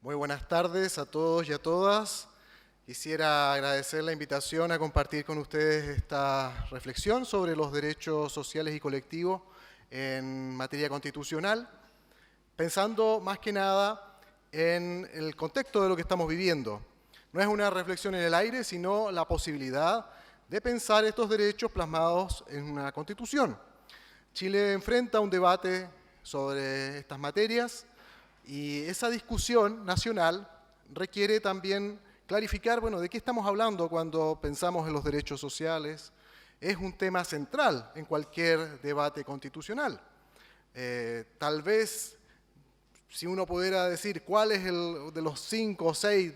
Muy buenas tardes a todos y a todas. Quisiera agradecer la invitación a compartir con ustedes esta reflexión sobre los derechos sociales y colectivos en materia constitucional, pensando más que nada en el contexto de lo que estamos viviendo. No es una reflexión en el aire, sino la posibilidad de pensar estos derechos plasmados en una constitución. Chile enfrenta un debate sobre estas materias y esa discusión nacional requiere también clarificar, bueno, de qué estamos hablando cuando pensamos en los derechos sociales. Es un tema central en cualquier debate constitucional. Tal vez, si uno pudiera decir cuál es el de los 5 o 6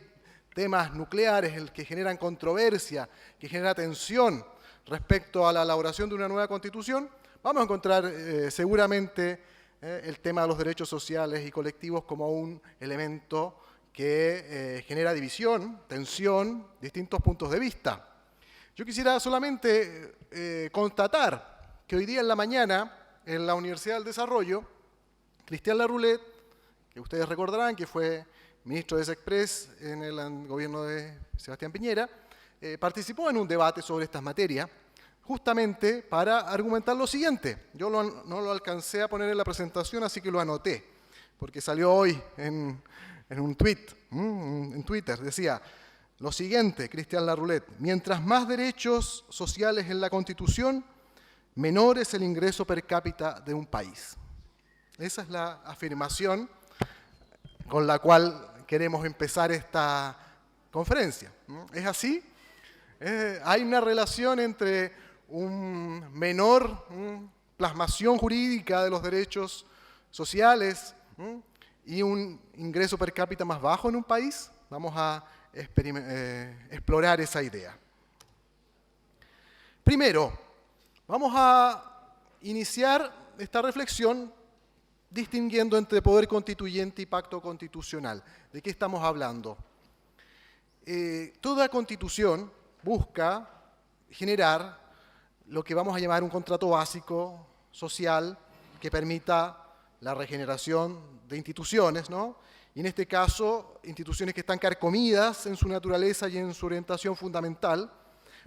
temas nucleares, el que generan controversia, que genera tensión respecto a la elaboración de una nueva constitución, vamos a encontrar seguramente el tema de los derechos sociales y colectivos como un elemento que genera división, tensión, distintos puntos de vista. Yo quisiera solamente constatar que hoy día en la mañana, en la Universidad del Desarrollo, Cristian Larroulet, que ustedes recordarán que fue ministro de SECPRES en el gobierno de Sebastián Piñera, participó en un debate sobre estas materias, justamente para argumentar lo siguiente. Yo no lo alcancé a poner en la presentación, así que lo anoté, porque salió hoy en un tweet, en Twitter. Decía lo siguiente, Cristian Larroulet: mientras más derechos sociales en la Constitución, menor es el ingreso per cápita de un país. Esa es la afirmación con la cual queremos empezar esta conferencia. ¿Es así? Hay una relación entre un menor plasmación jurídica de los derechos sociales y un ingreso per cápita más bajo en un país. Vamos a explorar esa idea. Primero, vamos a iniciar esta reflexión distinguiendo entre poder constituyente y pacto constitucional. ¿De qué estamos hablando? Toda constitución busca generar lo que vamos a llamar un contrato básico social que permita la regeneración de instituciones, ¿no? Y en este caso, instituciones que están carcomidas en su naturaleza y en su orientación fundamental,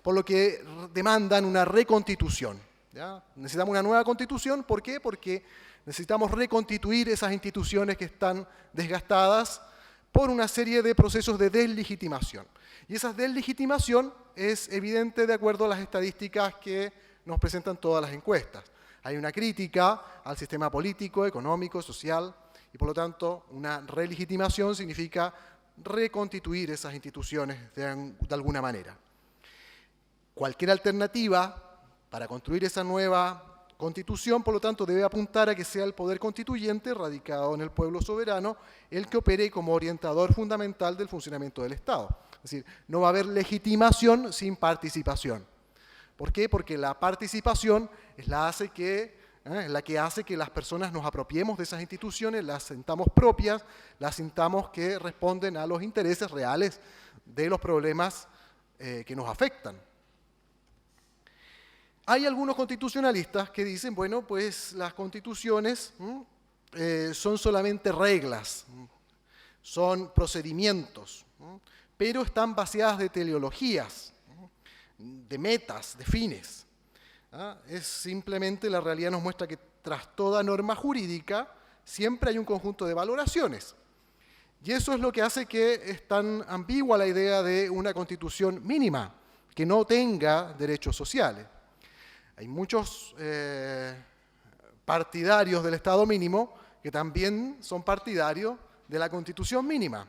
por lo que demandan una reconstitución, ¿ya? Necesitamos una nueva constitución. ¿Por qué? Porque necesitamos reconstituir esas instituciones que están desgastadas por una serie de procesos de deslegitimación. Y esa deslegitimación es evidente de acuerdo a las estadísticas que nos presentan todas las encuestas. Hay una crítica al sistema político, económico, social, y por lo tanto una relegitimación significa reconstituir esas instituciones de alguna manera. Cualquier alternativa para construir esa nueva constitución, por lo tanto, debe apuntar a que sea el poder constituyente, radicado en el pueblo soberano, el que opere como orientador fundamental del funcionamiento del Estado. Es decir, no va a haber legitimación sin participación. ¿Por qué? Porque la participación es la que hace que las personas nos apropiemos de esas instituciones, las sintamos propias, las sintamos que responden a los intereses reales de los problemas que nos afectan. Hay algunos constitucionalistas que dicen, bueno, pues las constituciones son solamente reglas, son procedimientos, pero están vaciadas de teleologías, de metas, de fines. Es simplemente, la realidad nos muestra que tras toda norma jurídica siempre hay un conjunto de valoraciones. Y eso es lo que hace que es tan ambigua la idea de una constitución mínima, que no tenga derechos sociales. Hay muchos partidarios del Estado mínimo que también son partidarios de la Constitución mínima,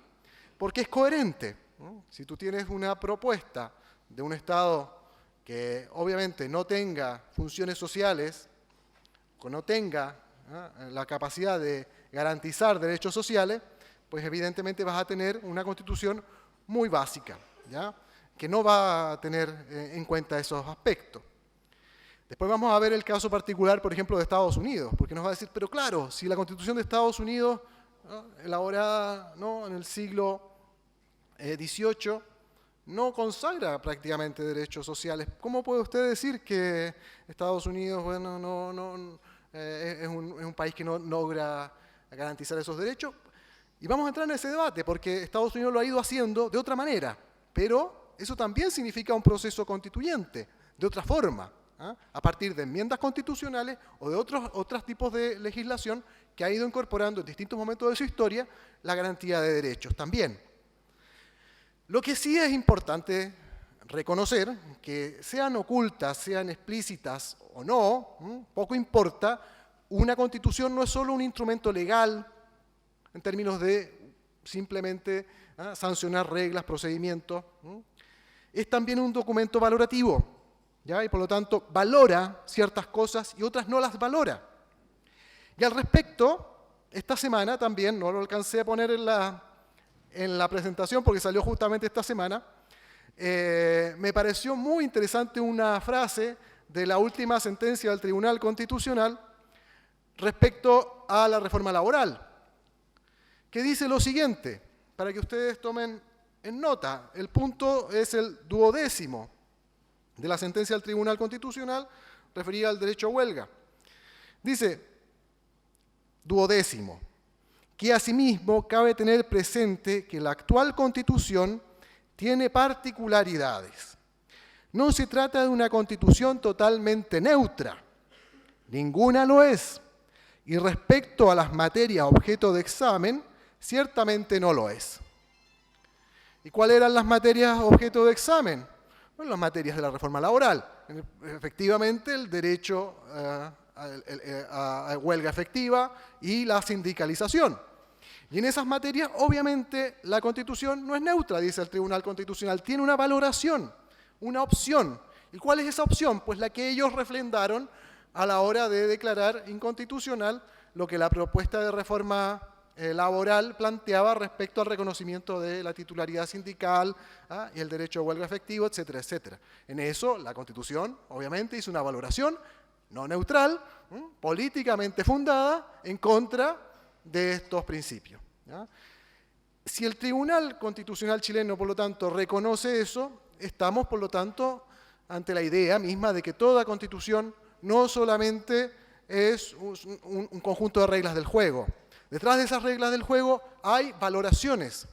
porque es coherente, ¿no? Si tú tienes una propuesta de un Estado que obviamente no tenga funciones sociales, que no tenga la capacidad de garantizar derechos sociales, pues evidentemente vas a tener una Constitución muy básica, ¿ya? Que no va a tener en cuenta esos aspectos. Después vamos a ver el caso particular, por ejemplo, de Estados Unidos, porque nos va a decir, pero claro, si la Constitución de Estados Unidos, elaborada en el siglo XVIII, no consagra prácticamente derechos sociales, ¿cómo puede usted decir que Estados Unidos es un país que no logra garantizar esos derechos? Y vamos a entrar en ese debate porque Estados Unidos lo ha ido haciendo de otra manera, pero eso también significa un proceso constituyente, de otra forma, a partir de enmiendas constitucionales o de otros tipos de legislación que ha ido incorporando en distintos momentos de su historia la garantía de derechos también. Lo que sí es importante reconocer que sean ocultas, sean explícitas o no, poco importa, una constitución no es solo un instrumento legal en términos de simplemente sancionar reglas, procedimientos, es también un documento valorativo, ¿ya? Y por lo tanto valora ciertas cosas y otras no las valora. Y al respecto, esta semana también, no lo alcancé a poner en la presentación porque salió justamente esta semana, me pareció muy interesante una frase de la última sentencia del Tribunal Constitucional respecto a la reforma laboral, que dice lo siguiente, para que ustedes tomen en nota. El punto es el 12º de la sentencia del Tribunal Constitucional referida al derecho a huelga. Dice, 12º, que asimismo cabe tener presente que la actual Constitución tiene particularidades. No se trata de una Constitución totalmente neutra, ninguna lo es, y respecto a las materias objeto de examen, ciertamente no lo es. ¿Y cuáles eran las materias objeto de examen? Bueno, las materias de la reforma laboral. Efectivamente, el derecho a huelga efectiva y la sindicalización. Y en esas materias, obviamente, la Constitución no es neutra, dice el Tribunal Constitucional, tiene una valoración, una opción. ¿Y cuál es esa opción? Pues la que ellos refrendaron a la hora de declarar inconstitucional lo que la propuesta de reforma laboral planteaba respecto al reconocimiento de la titularidad sindical y el derecho a huelga efectivo, etcétera, etcétera. En eso, la Constitución, obviamente, hizo una valoración no neutral, políticamente fundada, en contra de estos principios, ¿ya? Si el Tribunal Constitucional chileno, por lo tanto, reconoce eso, estamos, por lo tanto, ante la idea misma de que toda Constitución no solamente es un conjunto de reglas del juego. Detrás de esas reglas del juego hay valoraciones,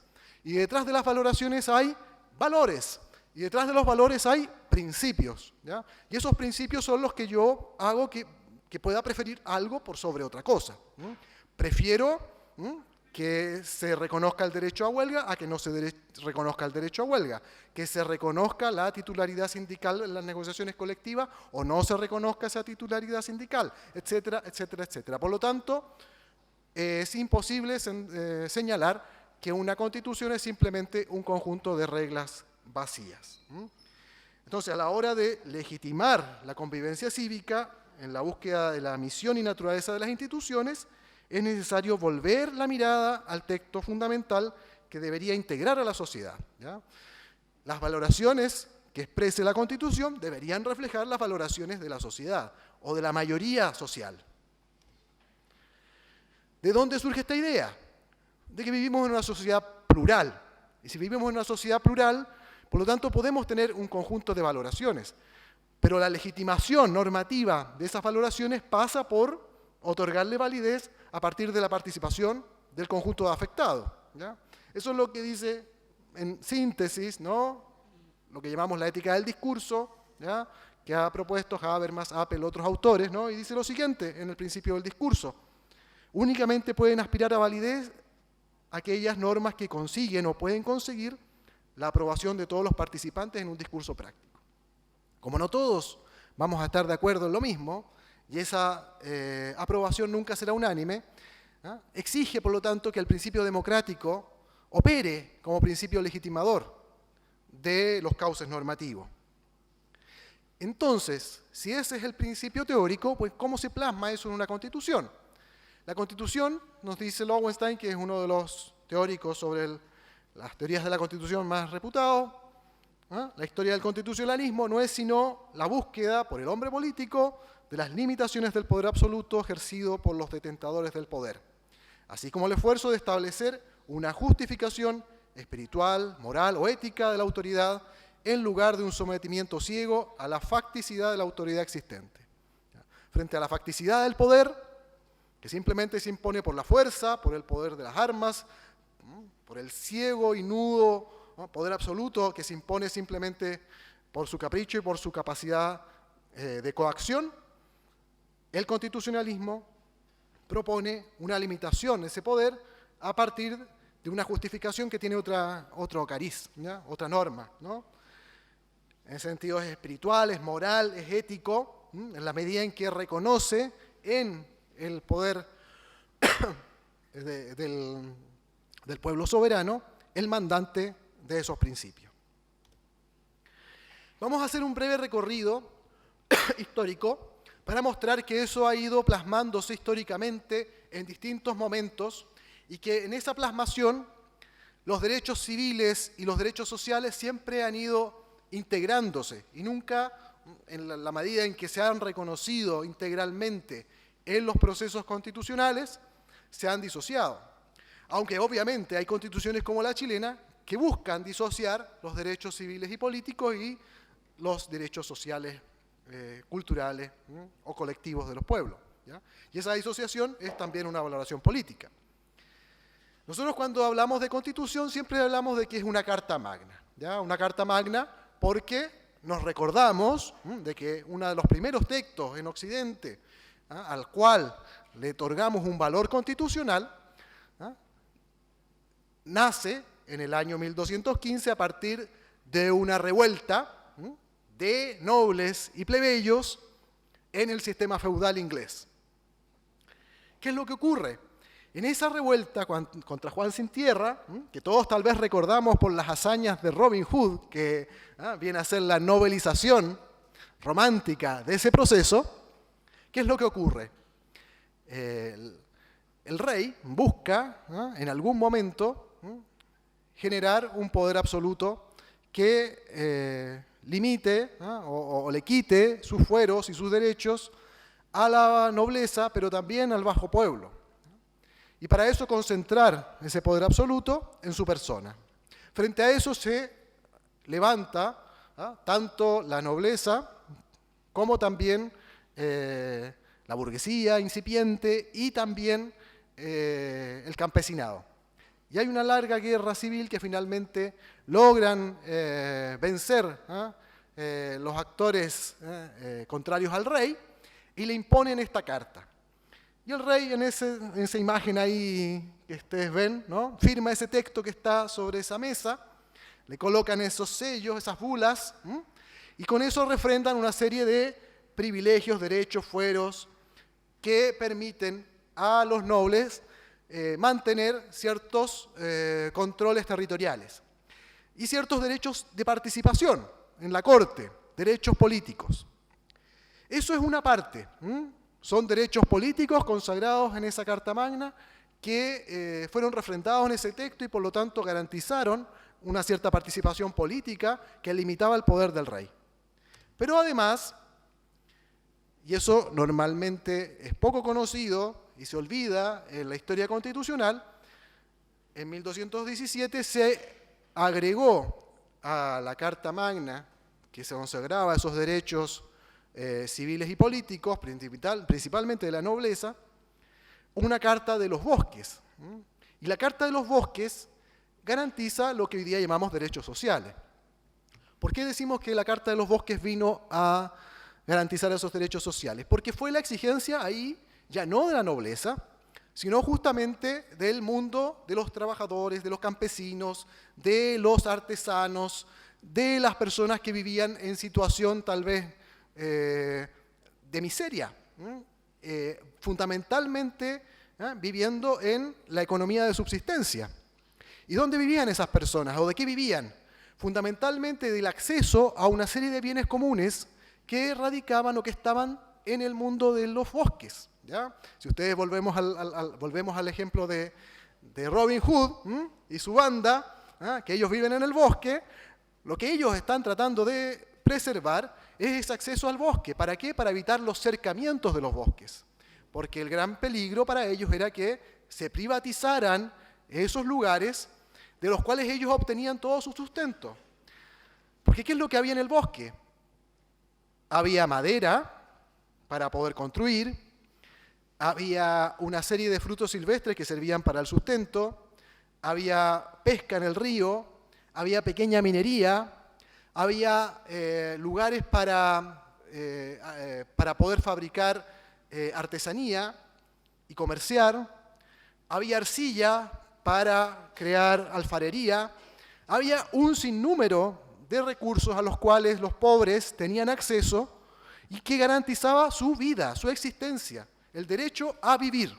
y detrás de las valoraciones hay valores, y detrás de los valores hay principios, ¿ya? Y esos principios son los que yo hago que pueda preferir algo por sobre otra cosa. Prefiero que se reconozca el derecho a huelga a que no se reconozca el derecho a huelga, que se reconozca la titularidad sindical en las negociaciones colectivas o no se reconozca esa titularidad sindical, etcétera, etcétera, etcétera. Por lo tanto, es imposible señalar que una Constitución es simplemente un conjunto de reglas vacías. Entonces, a la hora de legitimar la convivencia cívica, en la búsqueda de la misión y naturaleza de las instituciones, es necesario volver la mirada al texto fundamental que debería integrar a la sociedad, ¿ya? Las valoraciones que exprese la Constitución deberían reflejar las valoraciones de la sociedad o de la mayoría social. ¿De dónde surge esta idea? De que vivimos en una sociedad plural. Y si vivimos en una sociedad plural, por lo tanto podemos tener un conjunto de valoraciones. Pero la legitimación normativa de esas valoraciones pasa por otorgarle validez a partir de la participación del conjunto de afectados, ¿ya? Eso es lo que dice, en síntesis, ¿no?, lo que llamamos la ética del discurso, ¿ya?, que ha propuesto Habermas, Apel, otros autores, ¿no? Y dice lo siguiente en el principio del discurso: únicamente pueden aspirar a validez aquellas normas que consiguen o pueden conseguir la aprobación de todos los participantes en un discurso práctico. Como no todos vamos a estar de acuerdo en lo mismo, y esa aprobación nunca será unánime, exige, por lo tanto, que el principio democrático opere como principio legitimador de los cauces normativos. Entonces, si ese es el principio teórico, pues ¿cómo se plasma eso en una Constitución? La Constitución, nos dice Lowenstein, que es uno de los teóricos sobre las teorías de la Constitución más reputados, la historia del constitucionalismo no es sino la búsqueda por el hombre político de las limitaciones del poder absoluto ejercido por los detentadores del poder, así como el esfuerzo de establecer una justificación espiritual, moral o ética de la autoridad en lugar de un sometimiento ciego a la facticidad de la autoridad existente. Frente a la facticidad del poder, que simplemente se impone por la fuerza, por el poder de las armas, por el ciego y nudo, ¿no?, poder absoluto que se impone simplemente por su capricho y por su capacidad de coacción, el constitucionalismo propone una limitación de ese poder a partir de una justificación que tiene otro cariz, ¿ya?, otra norma, ¿no? En sentido es espiritual, es moral, es ético, en la medida en que reconoce en el poder del pueblo soberano el mandante de esos principios. Vamos a hacer un breve recorrido histórico para mostrar que eso ha ido plasmándose históricamente en distintos momentos y que en esa plasmación los derechos civiles y los derechos sociales siempre han ido integrándose y nunca, en la medida en que se han reconocido integralmente en los procesos constitucionales, se han disociado. Aunque obviamente hay constituciones como la chilena que buscan disociar los derechos civiles y políticos y los derechos sociales, culturales o colectivos de los pueblos, ¿ya? Y esa disociación es también una valoración política. Nosotros cuando hablamos de constitución siempre hablamos de que es una carta magna, ¿ya? Una carta magna porque nos recordamos de que uno de los primeros textos en Occidente, al cual le otorgamos un valor constitucional, nace en el año 1215 a partir de una revuelta de nobles y plebeyos en el sistema feudal inglés. ¿Qué es lo que ocurre? En esa revuelta contra Juan Sin Tierra, que todos tal vez recordamos por las hazañas de Robin Hood, que viene a ser la novelización romántica de ese proceso, ¿qué es lo que ocurre? El rey busca en algún momento generar un poder absoluto que limite o le quite sus fueros y sus derechos a la nobleza, pero también al bajo pueblo. Y para eso concentrar ese poder absoluto en su persona. Frente a eso se levanta tanto la nobleza como también la burguesía incipiente y también el campesinado. Y hay una larga guerra civil que finalmente logran vencer los actores contrarios al rey y le imponen esta carta. Y el rey en esa imagen ahí que ustedes ven, ¿no?, firma ese texto que está sobre esa mesa, le colocan esos sellos, esas bulas, y con eso refrendan una serie de privilegios, derechos, fueros que permiten a los nobles mantener ciertos controles territoriales y ciertos derechos de participación en la corte, derechos políticos. Eso es una parte. Son derechos políticos consagrados en esa Carta Magna que fueron refrendados en ese texto y por lo tanto garantizaron una cierta participación política que limitaba el poder del rey. Pero además, y eso normalmente es poco conocido y se olvida en la historia constitucional, en 1217 se agregó a la Carta Magna, que se consagraba esos derechos civiles y políticos, principalmente de la nobleza, una Carta de los Bosques. Y la Carta de los Bosques garantiza lo que hoy día llamamos derechos sociales. ¿Por qué decimos que la Carta de los Bosques vino a garantizar esos derechos sociales? Porque fue la exigencia ahí, ya no de la nobleza, sino justamente del mundo de los trabajadores, de los campesinos, de los artesanos, de las personas que vivían en situación tal vez de miseria, fundamentalmente viviendo en la economía de subsistencia. ¿Y dónde vivían esas personas? ¿O de qué vivían? Fundamentalmente del acceso a una serie de bienes comunes que radicaban o que estaban en el mundo de los bosques, ¿ya? Si ustedes volvemos al ejemplo de Robin Hood y su banda, que ellos viven en el bosque, lo que ellos están tratando de preservar es ese acceso al bosque. ¿Para qué? Para evitar los cercamientos de los bosques. Porque el gran peligro para ellos era que se privatizaran esos lugares de los cuales ellos obtenían todo su sustento. Porque ¿qué es lo que había en el bosque? Había madera para poder construir, había una serie de frutos silvestres que servían para el sustento, había pesca en el río, había pequeña minería, había lugares para poder fabricar artesanía y comerciar, había arcilla para crear alfarería, había un sinnúmero de recursos a los cuales los pobres tenían acceso y que garantizaba su vida, su existencia, el derecho a vivir.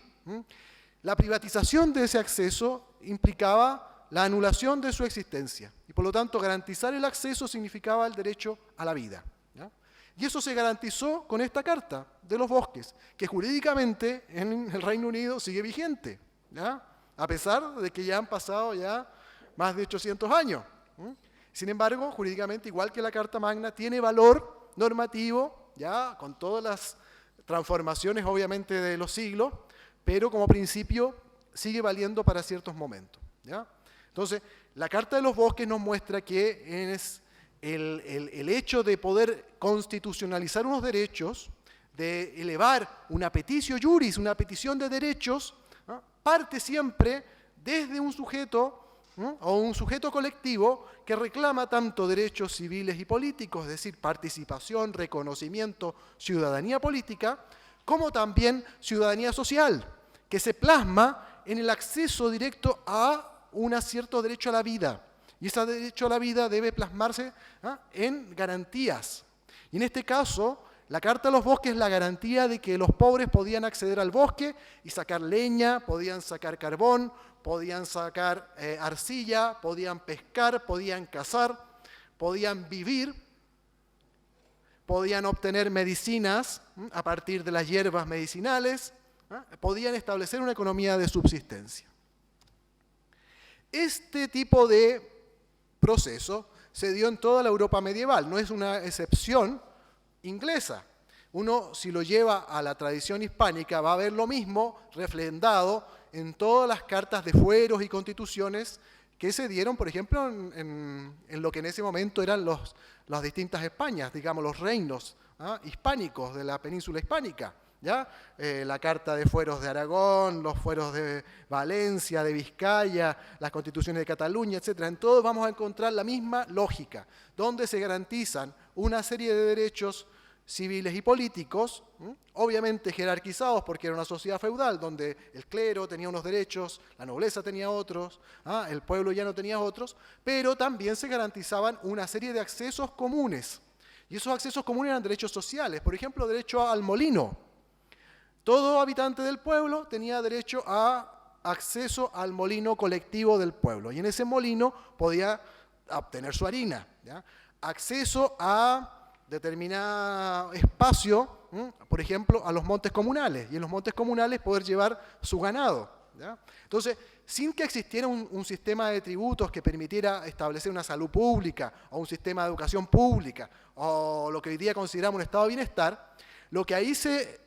La privatización de ese acceso implicaba la anulación de su existencia y por lo tanto garantizar el acceso significaba el derecho a la vida. ¿Ya? Y eso se garantizó con esta Carta de los Bosques, que jurídicamente en el Reino Unido sigue vigente, ¿ya? A pesar de que ya han pasado ya más de 800 años. Sin embargo, jurídicamente, igual que la Carta Magna, tiene valor normativo, ya con todas las transformaciones obviamente de los siglos, pero como principio sigue valiendo para ciertos momentos. ¿Ya? Entonces, la Carta de los Bosques nos muestra que es el hecho de poder constitucionalizar unos derechos, de elevar una petitio iuris, una petición de derechos, ¿no? Parte siempre desde un sujeto, ¿no? O un sujeto colectivo que reclama tanto derechos civiles y políticos, es decir, participación, reconocimiento, ciudadanía política, como también ciudadanía social, que se plasma en el acceso directo a un cierto derecho a la vida. Y ese derecho a la vida debe plasmarse en garantías. Y en este caso, la Carta de los Bosques es la garantía de que los pobres podían acceder al bosque y sacar leña, podían sacar carbón, podían sacar arcilla, podían pescar, podían cazar, podían vivir, podían obtener medicinas a partir de las hierbas medicinales, podían establecer una economía de subsistencia. Este tipo de proceso se dio en toda la Europa medieval, no es una excepción inglesa. Uno, si lo lleva a la tradición hispánica, va a ver lo mismo refrendado en todas las cartas de fueros y constituciones que se dieron, por ejemplo, en lo que en ese momento eran las distintas Españas, digamos, los reinos hispánicos de la península hispánica. ¿Ya? La Carta de Fueros de Aragón, los fueros de Valencia, de Vizcaya, las constituciones de Cataluña, etc. En todos vamos a encontrar la misma lógica, donde se garantizan una serie de derechos civiles y políticos, obviamente jerarquizados porque era una sociedad feudal donde el clero tenía unos derechos, la nobleza tenía otros, el pueblo ya no tenía otros, pero también se garantizaban una serie de accesos comunes. Y esos accesos comunes eran derechos sociales, por ejemplo, derecho al molino. Todo habitante del pueblo tenía derecho a acceso al molino colectivo del pueblo y en ese molino podía obtener su harina. ¿Ya? Acceso a determinado espacio, por ejemplo, a los montes comunales y en los montes comunales poder llevar su ganado. ¿Ya? Entonces, sin que existiera un sistema de tributos que permitiera establecer una salud pública o un sistema de educación pública o lo que hoy día consideramos un estado de bienestar, lo que ahí se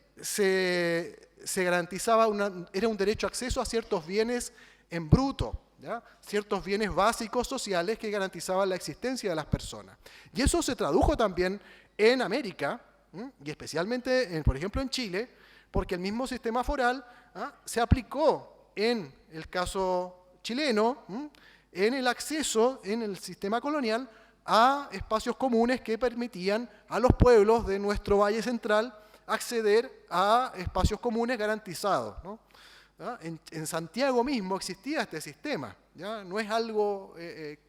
garantizaba era un derecho a acceso a ciertos bienes en bruto, ¿ya? Ciertos bienes básicos sociales que garantizaban la existencia de las personas. Y eso se tradujo también en América, y especialmente, por ejemplo, en Chile, porque el mismo sistema foral se aplicó en el caso chileno, en el acceso en el sistema colonial a espacios comunes que permitían a los pueblos de nuestro Valle Central acceder a espacios comunes garantizados, ¿no? En Santiago mismo existía este sistema, ¿ya? No es algo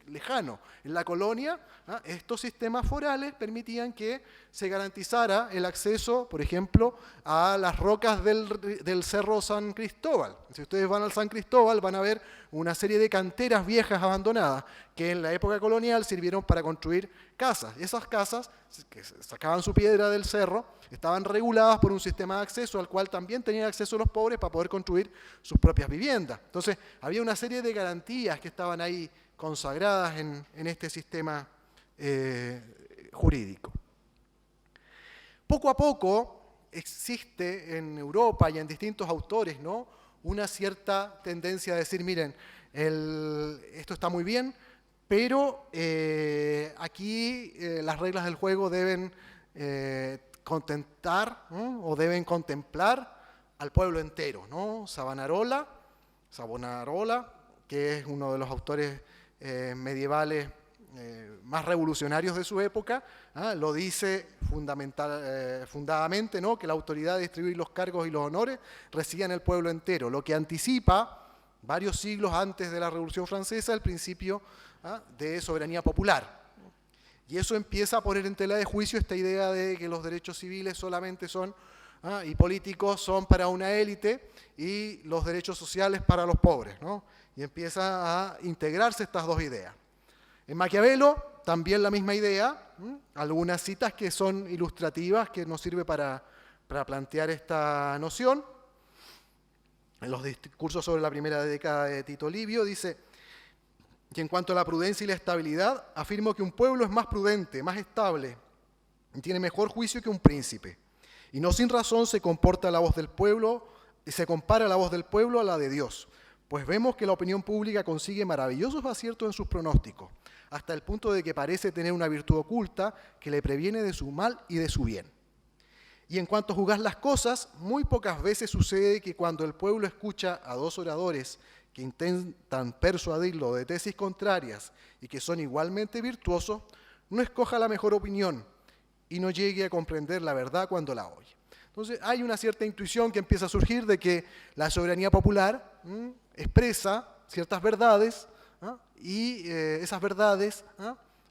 lejano. En la colonia, estos sistemas forales permitían que se garantizara el acceso, por ejemplo, a las rocas del Cerro San Cristóbal. Si ustedes van al San Cristóbal van a ver una serie de canteras viejas abandonadas que en la época colonial sirvieron para construir casas. Y esas casas, que sacaban su piedra del cerro, estaban reguladas por un sistema de acceso al cual también tenían acceso los pobres para poder construir sus propias viviendas. Entonces, había una serie de garantías que estaban ahí consagradas en este sistema jurídico. Poco a poco existe en Europa y en distintos autores, ¿no?, una cierta tendencia a decir, miren, esto está muy bien, pero aquí las reglas del juego deben contentar, ¿no?, o deben contemplar al pueblo entero, ¿no? Savonarola, que es uno de los autores medievales más revolucionarios de su época, lo dice fundadamente, ¿no?, que la autoridad de distribuir los cargos y los honores residía en el pueblo entero, lo que anticipa varios siglos antes de la Revolución Francesa el principio de soberanía popular. Y eso empieza a poner en tela de juicio esta idea de que los derechos civiles solamente son y políticos son para una élite y los derechos sociales para los pobres, ¿no? Y empieza a integrarse estas dos ideas. En Maquiavelo también la misma idea, algunas citas que son ilustrativas, que nos sirve para plantear esta noción. En los discursos sobre la primera década de Tito Livio dice que en cuanto a la prudencia y la estabilidad, afirmo que un pueblo es más prudente, más estable y tiene mejor juicio que un príncipe. Y no sin razón se comporta la voz del pueblo y se compara la voz del pueblo a la de Dios, pues vemos que la opinión pública consigue maravillosos aciertos en sus pronósticos, hasta el punto de que parece tener una virtud oculta que le previene de su mal y de su bien. Y en cuanto a juzgar las cosas, muy pocas veces sucede que cuando el pueblo escucha a dos oradores que intentan persuadirlo de tesis contrarias y que son igualmente virtuosos, no escoja la mejor opinión y no llegue a comprender la verdad cuando la oye. Entonces hay una cierta intuición que empieza a surgir de que la soberanía popular expresa ciertas verdades y esas verdades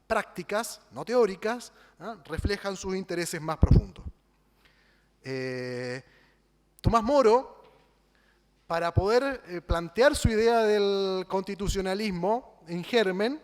prácticas, no teóricas, reflejan sus intereses más profundos. Tomás Moro, para poder plantear su idea del constitucionalismo en germen,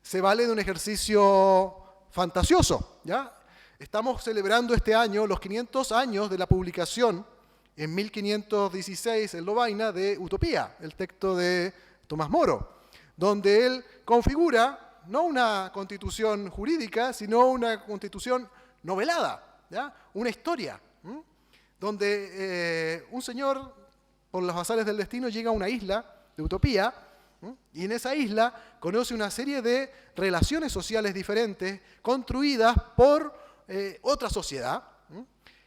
se vale de un ejercicio fantasioso, ¿ya? Estamos celebrando este año los 500 años de la publicación en 1516 en Lovaina de Utopía, el texto de Tomás Moro, donde él configura no una constitución jurídica, sino una constitución novelada, ¿ya? Una historia, donde un señor, por los azares del destino, llega a una isla de Utopía, y en esa isla conoce una serie de relaciones sociales diferentes construidas por otra sociedad,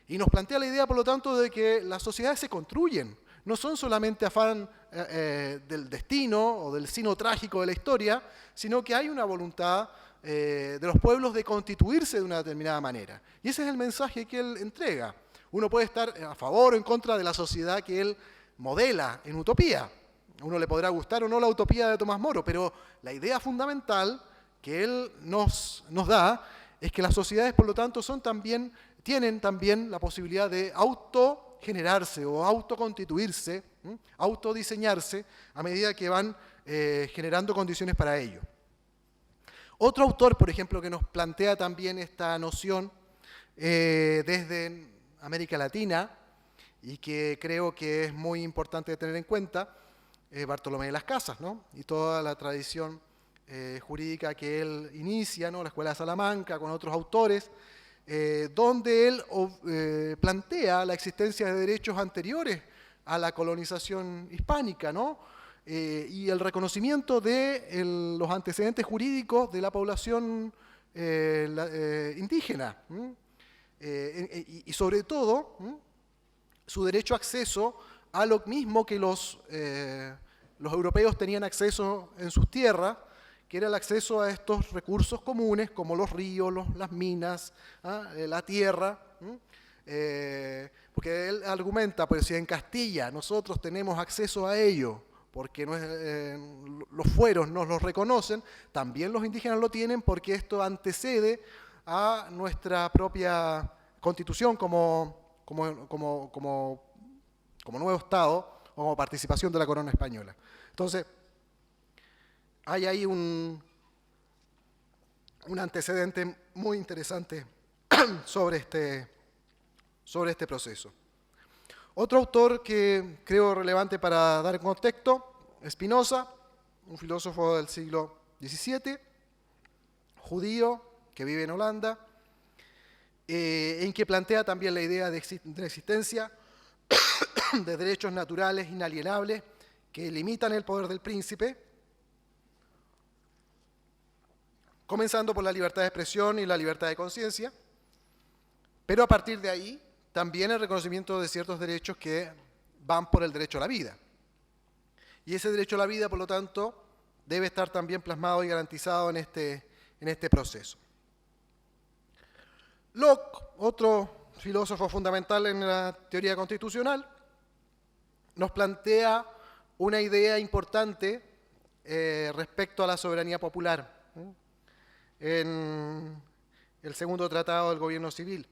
y nos plantea la idea, por lo tanto, de que las sociedades se construyen, no son solamente afán del destino o del sino trágico de la historia, sino que hay una voluntad de los pueblos de constituirse de una determinada manera. Y ese es el mensaje que él entrega. Uno puede estar a favor o en contra de la sociedad que él modela en Utopía. A uno le podrá gustar o no la utopía de Tomás Moro, pero la idea fundamental que él nos da es que las sociedades, por lo tanto, tienen también la posibilidad de autogenerarse o autoconstituirse, autodiseñarse a medida que van generando condiciones para ello. Otro autor, por ejemplo, que nos plantea también esta noción desde América Latina y que creo que es muy importante tener en cuenta, Bartolomé de las Casas, ¿no? Y toda la tradición jurídica que él inicia, ¿no? La Escuela de Salamanca, con otros autores, donde él plantea la existencia de derechos anteriores a la colonización hispánica, ¿no? Y el reconocimiento de los antecedentes jurídicos de la población indígena, y sobre todo su derecho a acceso a lo mismo que los europeos tenían acceso en sus tierras, que era el acceso a estos recursos comunes como los ríos, las minas, la tierra, porque él argumenta, pues si en Castilla nosotros tenemos acceso a ello, porque los fueros nos los reconocen, también los indígenas lo tienen porque esto antecede a nuestra propia constitución como nuevo Estado o como participación de la corona española. Entonces, hay ahí un antecedente muy interesante sobre este proceso. Otro autor que creo relevante para dar contexto, Spinoza, un filósofo del siglo XVII, judío, que vive en Holanda, en que plantea también la idea de la existencia de derechos naturales inalienables que limitan el poder del príncipe, comenzando por la libertad de expresión y la libertad de conciencia, pero a partir de ahí también el reconocimiento de ciertos derechos que van por el derecho a la vida. Y ese derecho a la vida, por lo tanto, debe estar también plasmado y garantizado en este proceso. Locke, otro filósofo fundamental en la teoría constitucional, nos plantea una idea importante respecto a la soberanía popular en el segundo tratado del gobierno civil.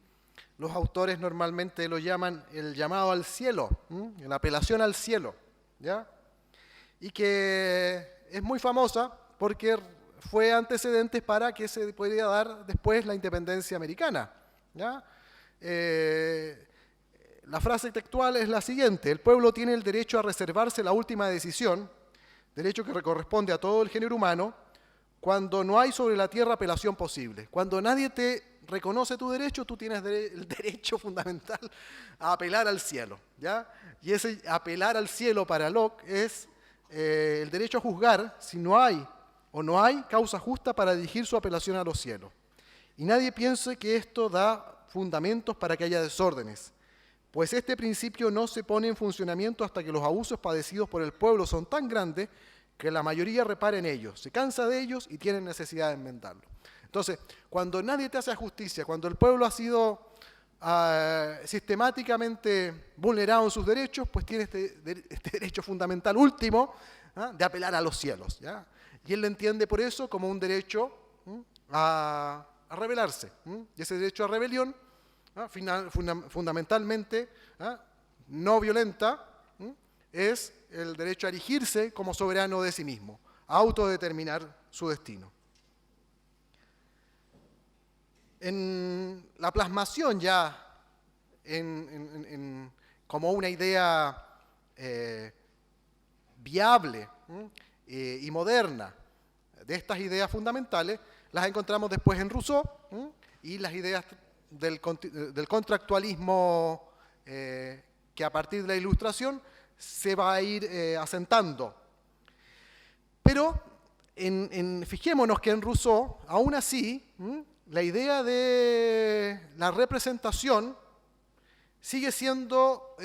Los autores normalmente lo llaman el llamado al cielo, la apelación al cielo, ¿ya? Y que es muy famosa porque fue antecedente para que se pudiera dar después la independencia americana, ¿ya? La frase textual es la siguiente: el pueblo tiene el derecho a reservarse la última decisión, derecho que corresponde a todo el género humano, cuando no hay sobre la tierra apelación posible. Cuando nadie te reconoce tu derecho, tú tienes el derecho fundamental a apelar al cielo, ¿ya? Y ese apelar al cielo para Locke es el derecho a juzgar si no hay o no hay causa justa para dirigir su apelación a los cielos. Y nadie piense que esto da fundamentos para que haya desórdenes, pues este principio no se pone en funcionamiento hasta que los abusos padecidos por el pueblo son tan grandes que la mayoría repara en ellos, se cansa de ellos y tiene necesidad de enmendarlo. Entonces, cuando nadie te hace justicia, cuando el pueblo ha sido sistemáticamente vulnerado en sus derechos, pues tiene este derecho fundamental último, de apelar a los cielos, ¿ya? Y él lo entiende por eso como un derecho a rebelarse. Y ese derecho a rebelión, fundamentalmente no violenta, es el derecho a erigirse como soberano de sí mismo, a autodeterminar su destino. En la plasmación ya como una idea viable y moderna de estas ideas fundamentales, las encontramos después en Rousseau y las ideas del contractualismo que a partir de la Ilustración se va a ir asentando. Pero fijémonos que en Rousseau, aún así, la idea de la representación sigue siendo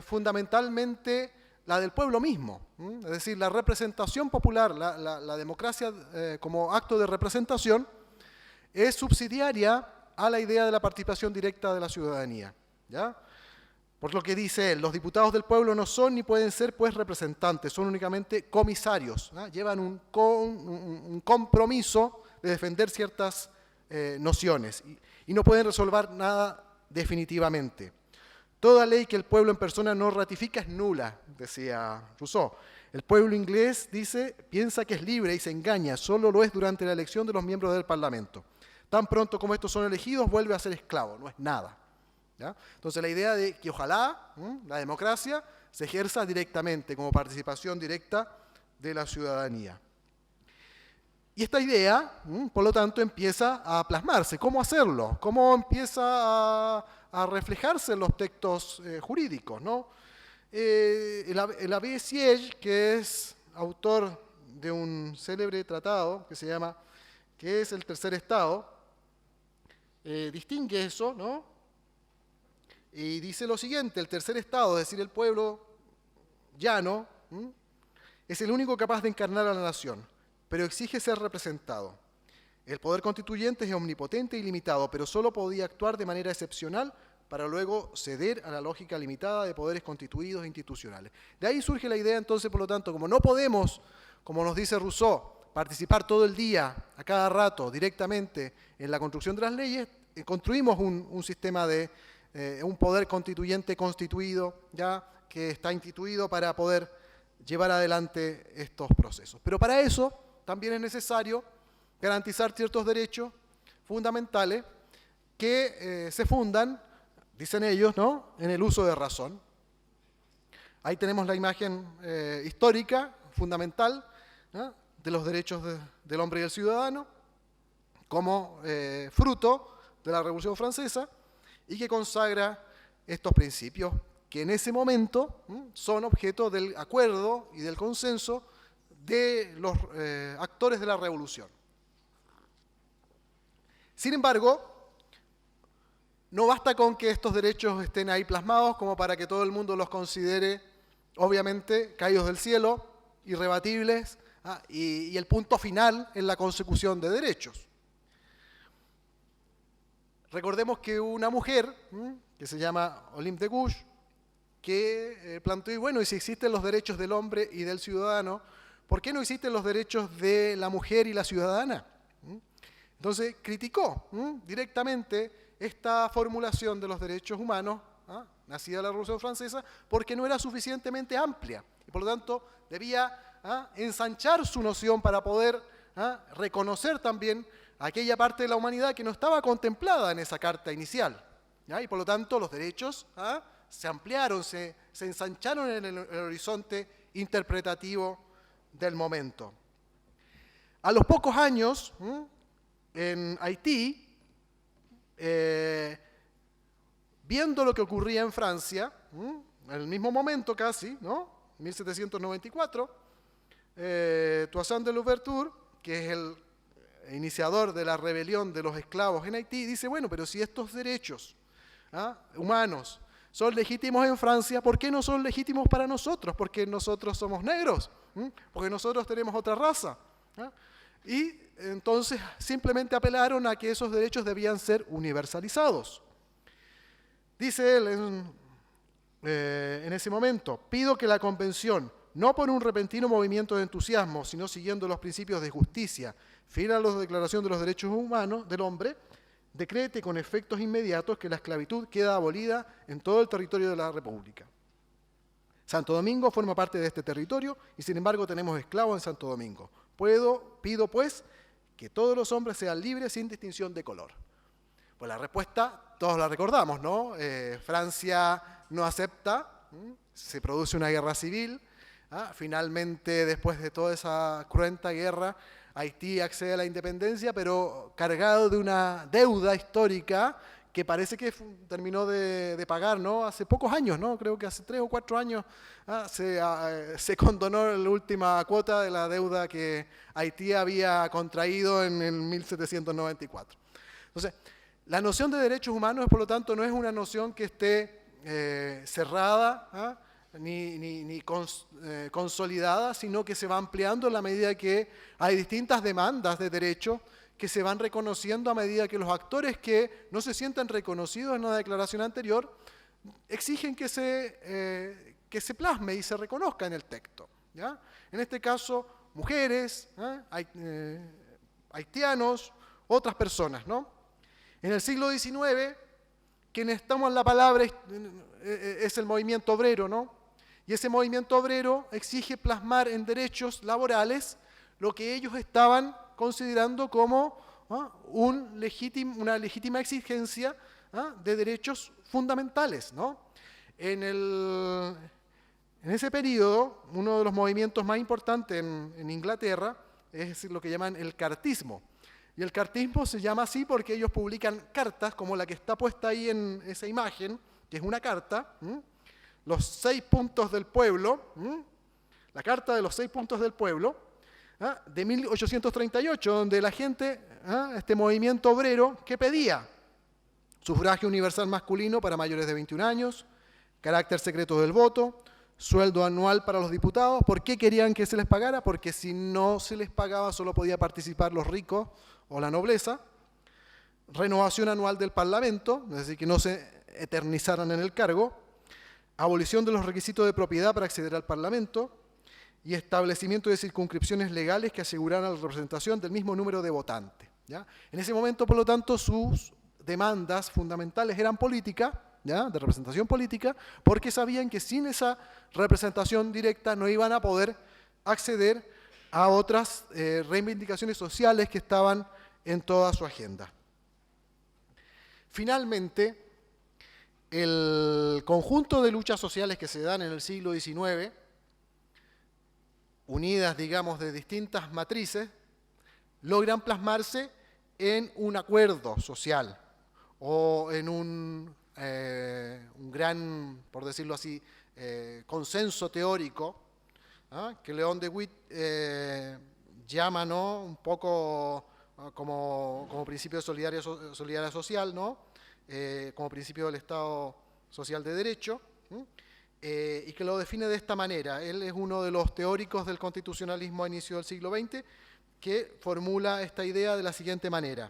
fundamentalmente la del pueblo mismo. Es decir, la representación popular, la democracia como acto de representación, es subsidiaria a la idea de la participación directa de la ciudadanía, ¿ya? Por lo que dice él, los diputados del pueblo no son ni pueden ser pues representantes, son únicamente comisarios, ¿no? Llevan un compromiso de defender ciertas nociones y no pueden resolver nada definitivamente. Toda ley que el pueblo en persona no ratifica es nula, decía Rousseau. El pueblo inglés, dice, piensa que es libre y se engaña, solo lo es durante la elección de los miembros del Parlamento. Tan pronto como estos son elegidos, vuelve a ser esclavo, no es nada, ¿ya? Entonces la idea de que ojalá la democracia se ejerza directamente, como participación directa de la ciudadanía. Y esta idea, por lo tanto, empieza a plasmarse. ¿Cómo hacerlo? ¿Cómo empieza a reflejarse en los textos jurídicos, ¿no? El Abbé Sieyes, que es autor de un célebre tratado que se llama ¿Qué es el tercer estado?, distingue eso, ¿no? Y dice lo siguiente: el tercer estado, es decir, el pueblo llano, es el único capaz de encarnar a la nación, pero exige ser representado. El poder constituyente es omnipotente y limitado, pero solo podía actuar de manera excepcional para luego ceder a la lógica limitada de poderes constituidos e institucionales. De ahí surge la idea, entonces, por lo tanto, como no podemos, como nos dice Rousseau, participar todo el día, a cada rato, directamente en la construcción de las leyes, construimos un sistema de un poder constituyente constituido, ya que está instituido para poder llevar adelante estos procesos. Pero para eso también es necesario garantizar ciertos derechos fundamentales que se fundan, dicen ellos, ¿no?, en el uso de razón. Ahí tenemos la imagen histórica, fundamental, ¿no?, de los derechos del hombre y del ciudadano, como fruto de la Revolución Francesa, y que consagra estos principios que en ese momento son objeto del acuerdo y del consenso de los actores de la Revolución. Sin embargo, no basta con que estos derechos estén ahí plasmados como para que todo el mundo los considere, obviamente, caídos del cielo, irrebatibles, y el punto final en la consecución de derechos. Recordemos que una mujer, que se llama Olympe de Gouges, que planteó, bueno, y si existen los derechos del hombre y del ciudadano, ¿por qué no existen los derechos de la mujer y la ciudadana? Entonces criticó directamente esta formulación de los derechos humanos, nacida de la Revolución Francesa, porque no era suficientemente amplia, y por lo tanto debía ensanchar su noción para poder reconocer también aquella parte de la humanidad que no estaba contemplada en esa carta inicial. Y por lo tanto los derechos se ampliaron, se ensancharon en el horizonte interpretativo del momento. A los pocos años, en Haití, viendo lo que ocurría en Francia, en el mismo momento casi, ¿no? 1794, Toussaint de Louverture, que es el iniciador de la rebelión de los esclavos en Haití, dice, bueno, pero si estos derechos humanos son legítimos en Francia, ¿por qué no son legítimos para nosotros? Porque nosotros somos negros, porque nosotros tenemos otra raza. Y entonces simplemente apelaron a que esos derechos debían ser universalizados. Dice él en ese momento, pido que la Convención, no por un repentino movimiento de entusiasmo, sino siguiendo los principios de justicia, fiel a la Declaración de los Derechos Humanos del Hombre, decrete con efectos inmediatos que la esclavitud queda abolida en todo el territorio de la República. Santo Domingo forma parte de este territorio y sin embargo tenemos esclavos en Santo Domingo. Pido pues que todos los hombres sean libres sin distinción de color. Pues la respuesta todos la recordamos, ¿no? Francia no acepta, se produce una guerra civil, finalmente después de toda esa cruenta guerra Haití accede a la independencia, pero cargado de una deuda histórica que parece que terminó de pagar, ¿no? Hace pocos años, ¿no? Creo que hace 3 o 4 años se condonó la última cuota de la deuda que Haití había contraído en el 1794. Entonces, la noción de derechos humanos, por lo tanto, no es una noción que esté cerrada, ni consolidada, sino que se va ampliando en la medida que hay distintas demandas de derechos que se van reconociendo a medida que los actores que no se sientan reconocidos en una declaración anterior exigen que se plasme y se reconozca en el texto, ¿ya? En este caso, mujeres, haitianos, otras personas, ¿no? En el siglo XIX, quienes toman la palabra es el movimiento obrero, ¿no? Y ese movimiento obrero exige plasmar en derechos laborales lo que ellos estaban considerando como una legítima exigencia de derechos fundamentales, ¿no? En ese periodo, uno de los movimientos más importantes en Inglaterra es lo que llaman el cartismo. Y el cartismo se llama así porque ellos publican cartas como la que está puesta ahí en esa imagen, que es una carta, los 6 puntos del pueblo, la Carta de los 6 puntos del pueblo, de 1838, donde la gente, este movimiento obrero, ¿qué pedía? Sufragio universal masculino para mayores de 21 años, carácter secreto del voto, sueldo anual para los diputados. ¿Por qué querían que se les pagara? Porque si no se les pagaba solo podía participar los ricos o la nobleza. Renovación anual del Parlamento, es decir, que no se eternizaran en el cargo. Abolición de los requisitos de propiedad para acceder al Parlamento y establecimiento de circunscripciones legales que aseguraran la representación del mismo número de votantes, ¿ya? En ese momento, por lo tanto, sus demandas fundamentales eran políticas, ¿ya? De representación política, porque sabían que sin esa representación directa no iban a poder acceder a otras reivindicaciones sociales que estaban en toda su agenda. Finalmente, el conjunto de luchas sociales que se dan en el siglo XIX, unidas, digamos, de distintas matrices, logran plasmarse en un acuerdo social o en un gran, por decirlo así, consenso teórico, que León de Witt llama, ¿no?, un poco como principio de solidaridad social, ¿no?, como principio del Estado social de Derecho, y que lo define de esta manera. Él es uno de los teóricos del constitucionalismo a inicio del siglo XX, que formula esta idea de la siguiente manera: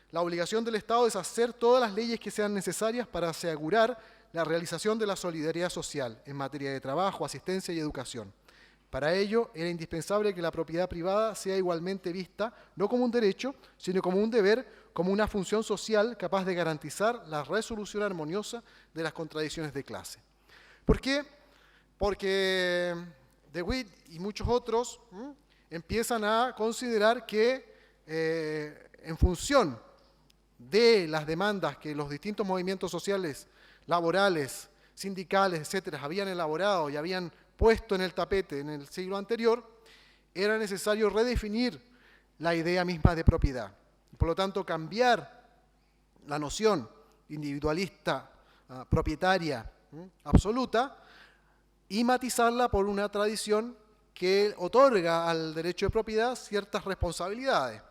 la obligación del Estado es hacer todas las leyes que sean necesarias para asegurar la realización de la solidaridad social en materia de trabajo, asistencia y educación. Para ello, era indispensable que la propiedad privada sea igualmente vista no como un derecho, sino como un deber, como una función social capaz de garantizar la resolución armoniosa de las contradicciones de clase. ¿Por qué? Porque De Witt y muchos otros empiezan a considerar que en función de las demandas que los distintos movimientos sociales, laborales, sindicales, etcétera, habían elaborado y habían puesto en el tapete en el siglo anterior, era necesario redefinir la idea misma de propiedad. Por lo tanto, cambiar la noción individualista, propietaria, absoluta, y matizarla por una tradición que otorga al derecho de propiedad ciertas responsabilidades,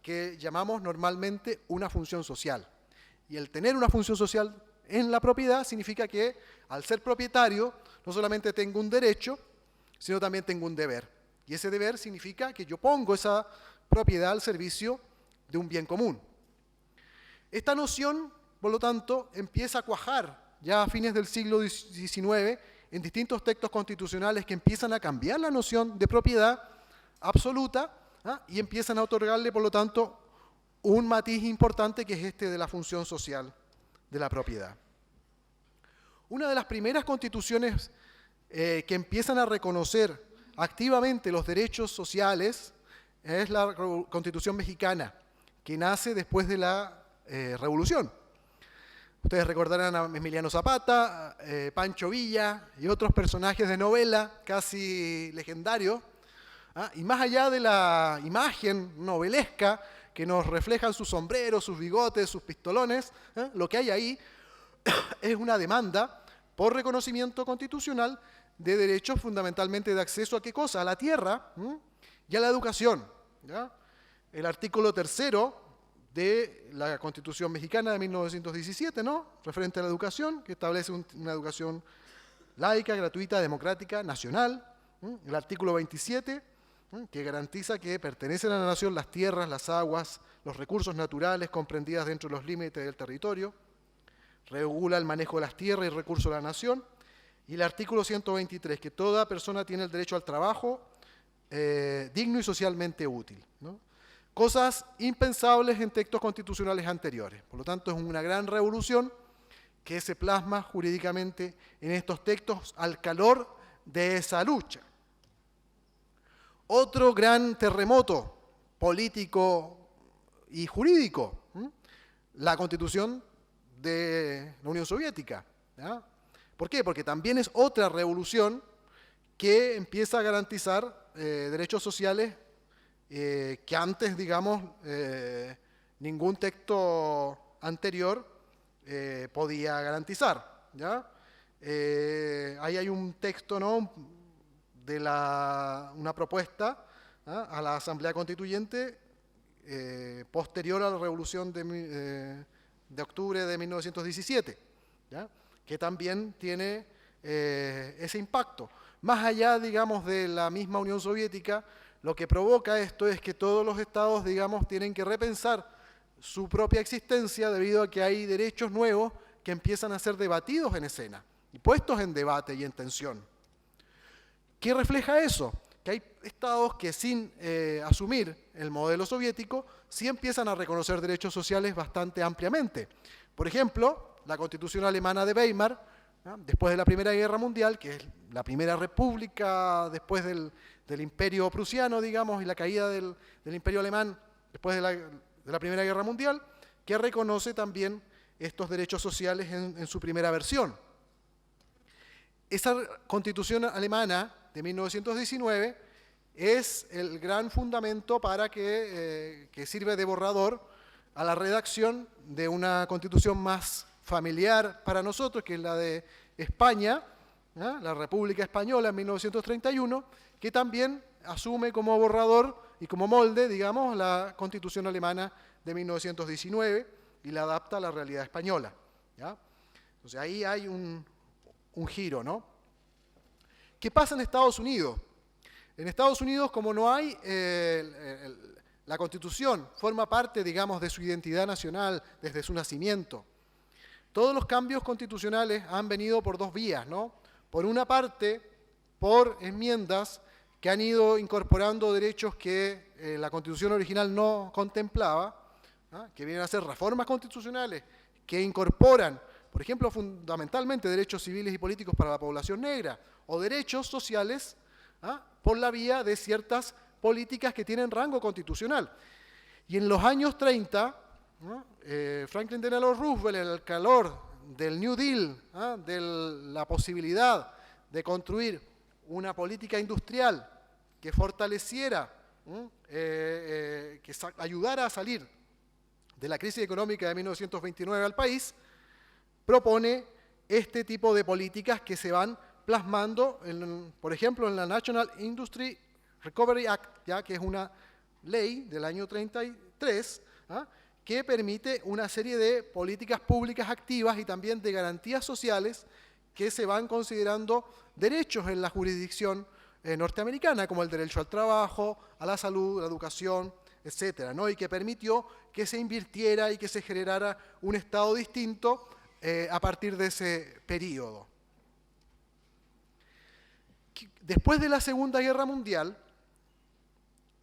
que llamamos normalmente una función social. Y el tener una función social en la propiedad significa que, al ser propietario, no solamente tengo un derecho, sino también tengo un deber. Y ese deber significa que yo pongo esa propiedad al servicio de un bien común. Esta noción, por lo tanto, empieza a cuajar ya a fines del siglo XIX en distintos textos constitucionales que empiezan a cambiar la noción de propiedad absoluta, y empiezan a otorgarle, por lo tanto, un matiz importante, que es este de la función social de la propiedad. Una de las primeras constituciones que empiezan a reconocer activamente los derechos sociales es la Constitución mexicana, que nace después de la Revolución. Ustedes recordarán a Emiliano Zapata, Pancho Villa y otros personajes de novela casi legendarios. Y más allá de la imagen novelesca que nos reflejan sus sombreros, sus bigotes, sus pistolones, lo que hay ahí es una demanda por reconocimiento constitucional de derechos, fundamentalmente de acceso a ¿qué cosa? A la tierra y a la educación, ¿ya? El artículo 3º de la Constitución mexicana de 1917, ¿no?, referente a la educación, que establece una educación laica, gratuita, democrática, nacional. El artículo 27, que garantiza que pertenecen a la nación las tierras, las aguas, los recursos naturales comprendidas dentro de los límites del territorio. Regula el manejo de las tierras y recursos de la nación. Y el artículo 123, que toda persona tiene el derecho al trabajo digno y socialmente útil, ¿no? Cosas impensables en textos constitucionales anteriores. Por lo tanto, es una gran revolución que se plasma jurídicamente en estos textos al calor de esa lucha. Otro gran terremoto político y jurídico, la Constitución de la Unión Soviética, ¿ya? ¿Por qué? Porque también es otra revolución que empieza a garantizar derechos sociales que antes, digamos, ningún texto anterior podía garantizar, ¿ya? Ahí hay un texto, ¿no?, de una propuesta a la Asamblea Constituyente posterior a la Revolución de octubre de 1917, ¿ya?, que también tiene ese impacto. Más allá, digamos, de la misma Unión Soviética, lo que provoca esto es que todos los estados, digamos, tienen que repensar su propia existencia debido a que hay derechos nuevos que empiezan a ser debatidos en escena y puestos en debate y en tensión. ¿Qué refleja eso? Que hay estados que, sin asumir el modelo soviético, sí empiezan a reconocer derechos sociales bastante ampliamente. Por ejemplo, la Constitución alemana de Weimar, después de la Primera Guerra Mundial, que es la primera república después del Imperio prusiano, digamos, y la caída del Imperio alemán después de la Primera Guerra Mundial, que reconoce también estos derechos sociales en su primera versión. Esa Constitución alemana de 1919 es el gran fundamento para que sirve de borrador a la redacción de una Constitución más familiar para nosotros, que es la de España, la República Española en 1931, que también asume como borrador y como molde, digamos, la Constitución alemana de 1919 y la adapta a la realidad española, ¿ya? Entonces ahí hay un un giro, ¿no? ¿Qué pasa en Estados Unidos? En Estados Unidos, como no hay, la Constitución forma parte, digamos, de su identidad nacional desde su nacimiento. Todos los cambios constitucionales han venido por dos vías, ¿no? Por una parte, por enmiendas que han ido incorporando derechos que la Constitución original no contemplaba, ¿no? Que vienen a ser reformas constitucionales que incorporan, por ejemplo, fundamentalmente derechos civiles y políticos para la población negra, o derechos sociales, ¿ah? Por la vía de ciertas políticas que tienen rango constitucional. Y en los años 30, ¿no? Franklin Delano Roosevelt, en el calor del New Deal, ¿ah? De la posibilidad de construir una política industrial que fortaleciera, que ayudara a salir de la crisis económica de 1929 al país, propone este tipo de políticas que se van plasmando, por ejemplo, en la National Industry Recovery Act, ya que es una ley del año 33, ¿ah? Que permite una serie de políticas públicas activas y también de garantías sociales que se van considerando derechos en la jurisdicción norteamericana, como el derecho al trabajo, a la salud, a la educación, etcétera, ¿no? Y que permitió que se invirtiera y que se generara un Estado distinto a partir de ese periodo. Después de la Segunda Guerra Mundial,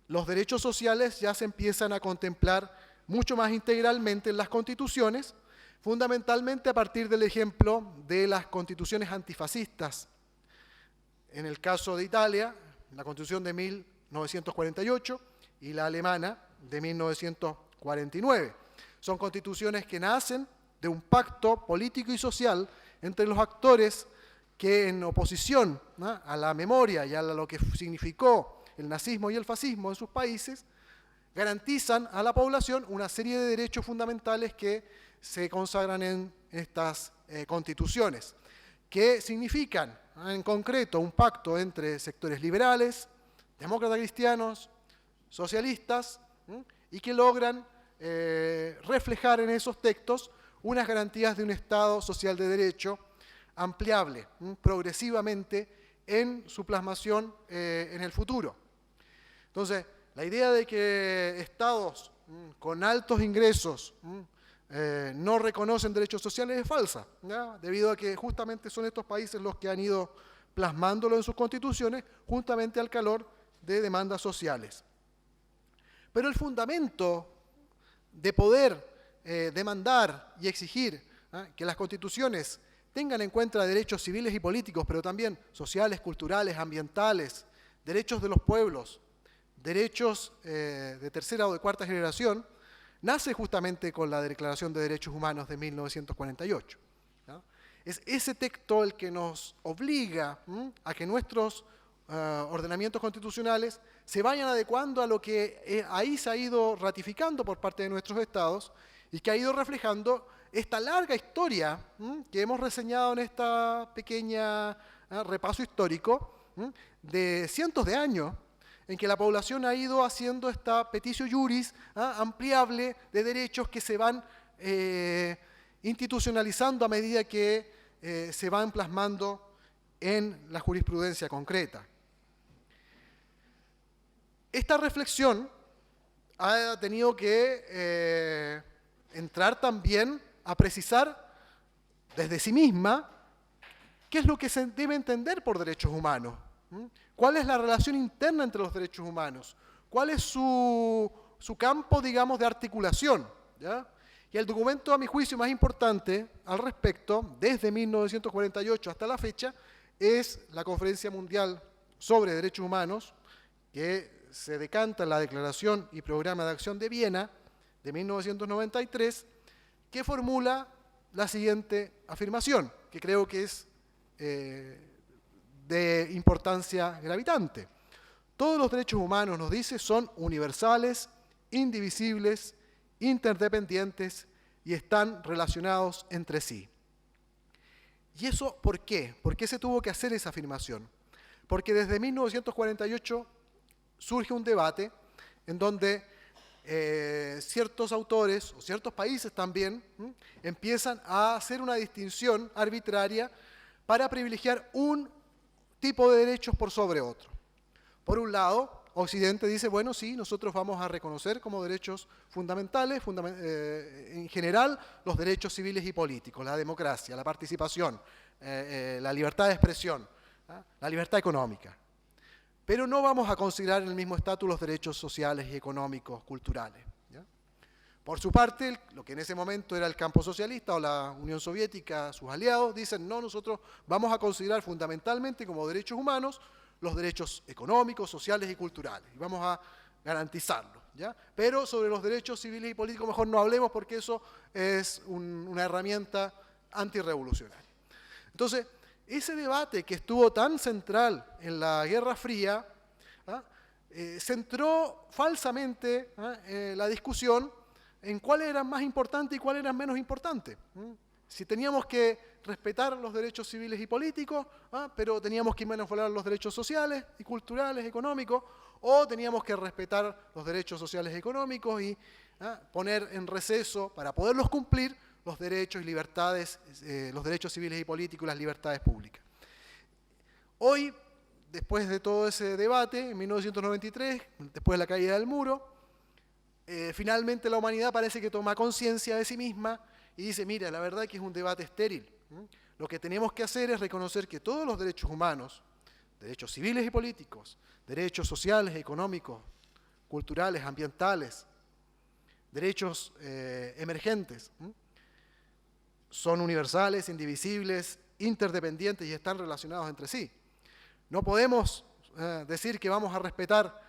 los derechos sociales ya se empiezan a contemplar mucho más integralmente en las constituciones, fundamentalmente a partir del ejemplo de las constituciones antifascistas. En el caso de Italia, la Constitución de 1948 y la alemana de 1949. Son constituciones que nacen de un pacto político y social entre los actores que en oposición, ¿no?, a la memoria y a lo que significó el nazismo y el fascismo en sus países, garantizan a la población una serie de derechos fundamentales que se consagran en estas constituciones, que significan en concreto un pacto entre sectores liberales, demócratas cristianos, socialistas, y que logran reflejar en esos textos unas garantías de un Estado social de derecho ampliable progresivamente en su plasmación en el futuro. Entonces, la idea de que estados con altos ingresos no reconocen derechos sociales es falsa, ¿ya? Debido a que justamente son estos países los que han ido plasmándolo en sus constituciones justamente al calor de demandas sociales. Pero el fundamento de poder demandar y exigir que las constituciones tengan en cuenta derechos civiles y políticos, pero también sociales, culturales, ambientales, derechos de los pueblos, derechos de tercera o de cuarta generación, nace justamente con la Declaración de Derechos Humanos de 1948. ¿No? Es ese texto el que nos obliga a que nuestros ordenamientos constitucionales se vayan adecuando a lo que ahí se ha ido ratificando por parte de nuestros estados y que ha ido reflejando esta larga historia que hemos reseñado en esta pequeña repaso histórico de cientos de años en que la población ha ido haciendo esta petitio iuris ampliable de derechos que se van institucionalizando a medida que se van plasmando en la jurisprudencia concreta. Esta reflexión ha tenido que entrar también a precisar desde sí misma qué es lo que se debe entender por derechos humanos, cuál es la relación interna entre los derechos humanos, cuál es su campo, digamos, de articulación, ¿ya? Y el documento, a mi juicio, más importante al respecto, desde 1948 hasta la fecha, es la Conferencia Mundial sobre Derechos Humanos, que se decanta en la Declaración y Programa de Acción de Viena de 1993, que formula la siguiente afirmación, que creo que es de importancia gravitante. Todos los derechos humanos, nos dice, son universales, indivisibles, interdependientes y están relacionados entre sí. ¿Y eso por qué? ¿Por qué se tuvo que hacer esa afirmación? Porque desde 1948 surge un debate en donde ciertos autores o ciertos países también empiezan a hacer una distinción arbitraria para privilegiar un tipo de derechos por sobre otro. Por un lado, Occidente dice, bueno, sí, nosotros vamos a reconocer como derechos fundamentales, en general, los derechos civiles y políticos, la democracia, la participación, la libertad de expresión, la libertad económica. Pero no vamos a considerar en el mismo estatus los derechos sociales y económicos, culturales. ¿Ya? Por su parte, lo que en ese momento era el campo socialista o la Unión Soviética, sus aliados, dicen, no, nosotros vamos a considerar fundamentalmente como derechos humanos los derechos económicos, sociales y culturales, y vamos a garantizarlos. ¿Ya? Pero sobre los derechos civiles y políticos mejor no hablemos porque eso es una herramienta antirrevolucionaria. Entonces, ese debate que estuvo tan central en la Guerra Fría, centró falsamente la discusión en cuál era más importante y cuál era menos importante. Si teníamos que respetar los derechos civiles y políticos, pero teníamos que menoscabar los derechos sociales y culturales, económicos, o teníamos que respetar los derechos sociales y económicos y poner en receso, para poderlos cumplir, los derechos y libertades, los derechos civiles y políticos y las libertades públicas. Hoy, después de todo ese debate, en 1993, después de la caída del muro, finalmente la humanidad parece que toma conciencia de sí misma y dice, mira, la verdad es que es un debate estéril. Lo que tenemos que hacer es reconocer que todos los derechos humanos, derechos civiles y políticos, derechos sociales, económicos, culturales, ambientales, derechos emergentes, son universales, indivisibles, interdependientes y están relacionados entre sí. No podemos decir que vamos a respetar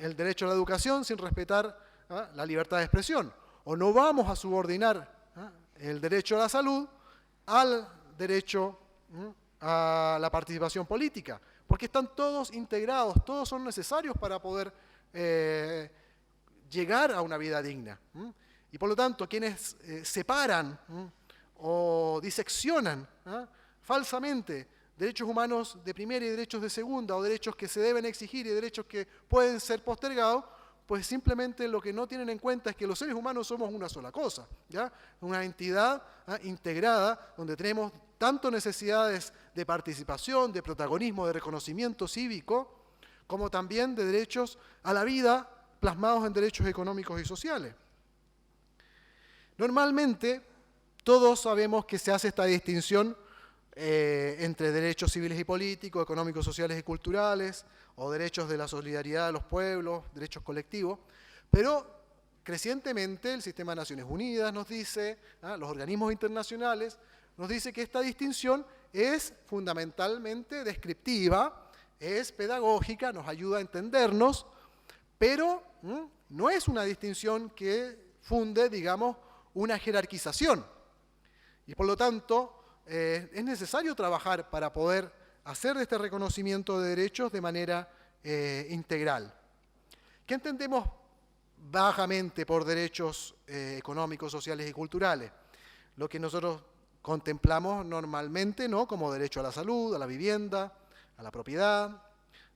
el derecho a la educación sin respetar la libertad de expresión, o no vamos a subordinar el derecho a la salud al derecho a la participación política, porque están todos integrados, todos son necesarios para poder llegar a una vida digna. Y por lo tanto, quienes separan o diseccionan falsamente derechos humanos de primera y derechos de segunda, o derechos que se deben exigir y derechos que pueden ser postergados, pues simplemente lo que no tienen en cuenta es que los seres humanos somos una sola cosa, ¿ya? Una entidad integrada donde tenemos tanto necesidades de participación, de protagonismo, de reconocimiento cívico, como también de derechos a la vida plasmados en derechos económicos y sociales. Normalmente, todos sabemos que se hace esta distinción entre derechos civiles y políticos, económicos, sociales y culturales, o derechos de la solidaridad de los pueblos, derechos colectivos, pero crecientemente el Sistema de Naciones Unidas nos dice, los organismos internacionales, nos dice que esta distinción es fundamentalmente descriptiva, es pedagógica, nos ayuda a entendernos, pero no es una distinción que funde, digamos, una jerarquización. Y por lo tanto, es necesario trabajar para poder hacer este reconocimiento de derechos de manera integral. ¿Qué entendemos bajamente por derechos económicos, sociales y culturales? Lo que nosotros contemplamos normalmente, ¿no?, como derecho a la salud, a la vivienda, a la propiedad,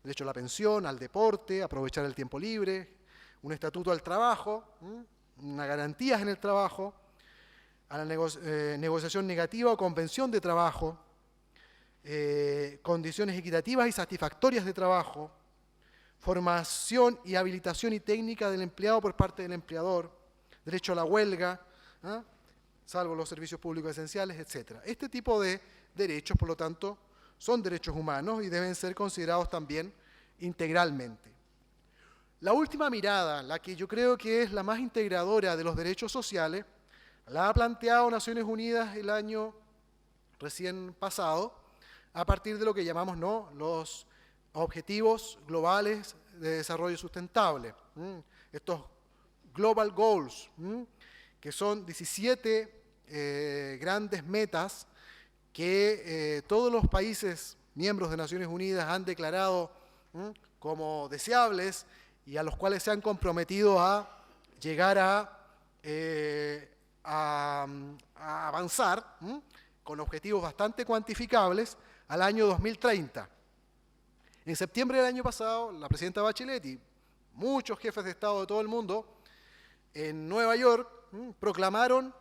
derecho a la pensión, al deporte, aprovechar el tiempo libre, un estatuto al trabajo, unas garantías en el trabajo, a la negociación negativa o convención de trabajo, condiciones equitativas y satisfactorias de trabajo, formación y habilitación y técnica del empleado por parte del empleador, derecho a la huelga, salvo los servicios públicos esenciales, etc. Este tipo de derechos, por lo tanto, son derechos humanos y deben ser considerados también integralmente. La última mirada, la que yo creo que es la más integradora de los derechos sociales, la ha planteado Naciones Unidas el año recién pasado, a partir de lo que llamamos, ¿no?, los Objetivos Globales de Desarrollo Sustentable. Estos Global Goals, que son 17 grandes metas que todos los países miembros de Naciones Unidas han declarado como deseables y a los cuales se han comprometido a llegar a avanzar con objetivos bastante cuantificables al año 2030. En septiembre del año pasado, la presidenta Bachelet y muchos jefes de Estado de todo el mundo en Nueva York proclamaron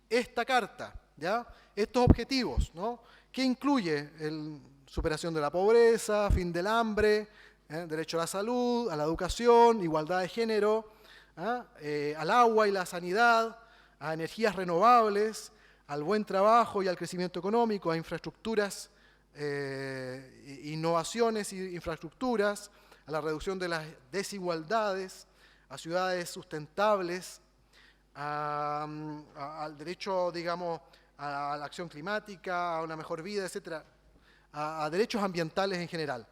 esta carta, ¿ya?, estos objetivos, ¿no?, que incluye superación de la pobreza, fin del hambre, derecho a la salud, a la educación, igualdad de género, al agua y la sanidad, a energías renovables, al buen trabajo y al crecimiento económico, a infraestructuras, innovaciones y infraestructuras, a la reducción de las desigualdades, a ciudades sustentables, al derecho, digamos, a la acción climática, a una mejor vida, etcétera, a derechos ambientales en general,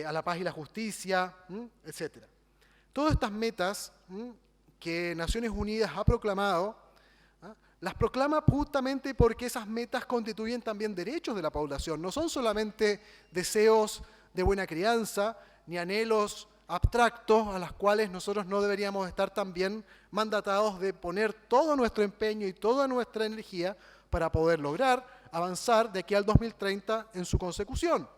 a la paz y la justicia, etcétera. Todas estas metas que Naciones Unidas ha proclamado, las proclama justamente porque esas metas constituyen también derechos de la población. No son solamente deseos de buena crianza, ni anhelos abstractos a los cuales nosotros no deberíamos estar también mandatados de poner todo nuestro empeño y toda nuestra energía para poder lograr avanzar de aquí al 2030 en su consecución.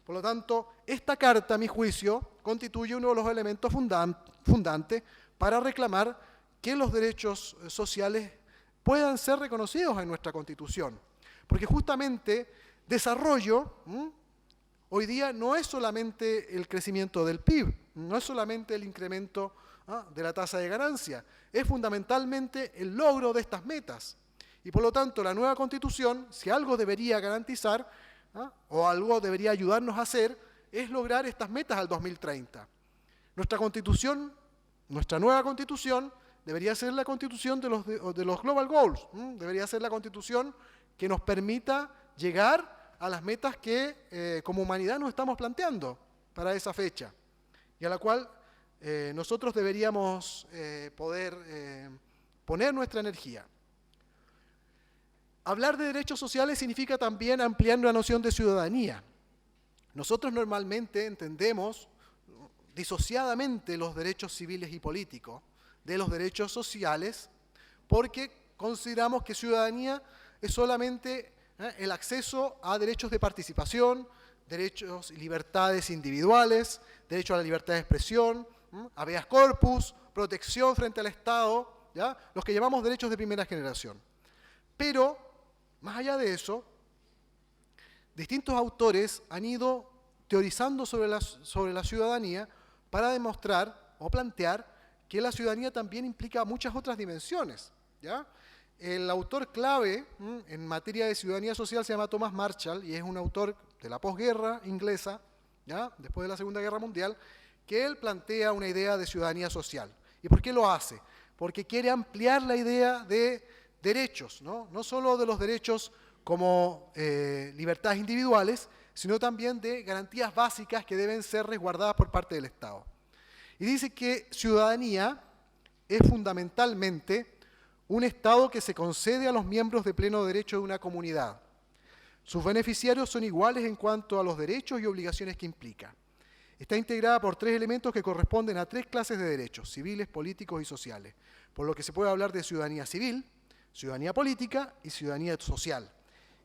Por lo tanto, esta carta, a mi juicio, constituye uno de los elementos fundantes para reclamar que los derechos sociales puedan ser reconocidos en nuestra Constitución. Porque justamente desarrollo hoy día no es solamente el crecimiento del PIB, no es solamente el incremento de la tasa de ganancia, es fundamentalmente el logro de estas metas. Y por lo tanto, la nueva Constitución, si algo debería garantizar o algo debería ayudarnos a hacer, es lograr estas metas al 2030. Nuestra Constitución, nuestra nueva Constitución, debería ser la Constitución de los Global Goals, debería ser la Constitución que nos permita llegar a las metas que como humanidad nos estamos planteando para esa fecha, y a la cual nosotros deberíamos poder poner nuestra energía. Hablar de derechos sociales significa también ampliar la noción de ciudadanía. Nosotros normalmente entendemos disociadamente los derechos civiles y políticos de los derechos sociales porque consideramos que ciudadanía es solamente el acceso a derechos de participación, derechos y libertades individuales, derecho a la libertad de expresión, habeas corpus, protección frente al Estado, ¿ya? Los que llamamos derechos de primera generación. Pero, más allá de eso, distintos autores han ido teorizando sobre la ciudadanía para demostrar o plantear que la ciudadanía también implica muchas otras dimensiones, ¿ya? El autor clave en materia de ciudadanía social se llama Thomas Marshall y es un autor de la posguerra inglesa, ¿ya? Después de la Segunda Guerra Mundial, que él plantea una idea de ciudadanía social. ¿Y por qué lo hace? Porque quiere ampliar la idea de derechos, no solo de los derechos como libertades individuales, sino también de garantías básicas que deben ser resguardadas por parte del Estado. Y dice que ciudadanía es fundamentalmente un Estado que se concede a los miembros de pleno derecho de una comunidad. Sus beneficiarios son iguales en cuanto a los derechos y obligaciones que implica. Está integrada por tres elementos que corresponden a tres clases de derechos, civiles, políticos y sociales, por lo que se puede hablar de ciudadanía civil, ciudadanía política y ciudadanía social.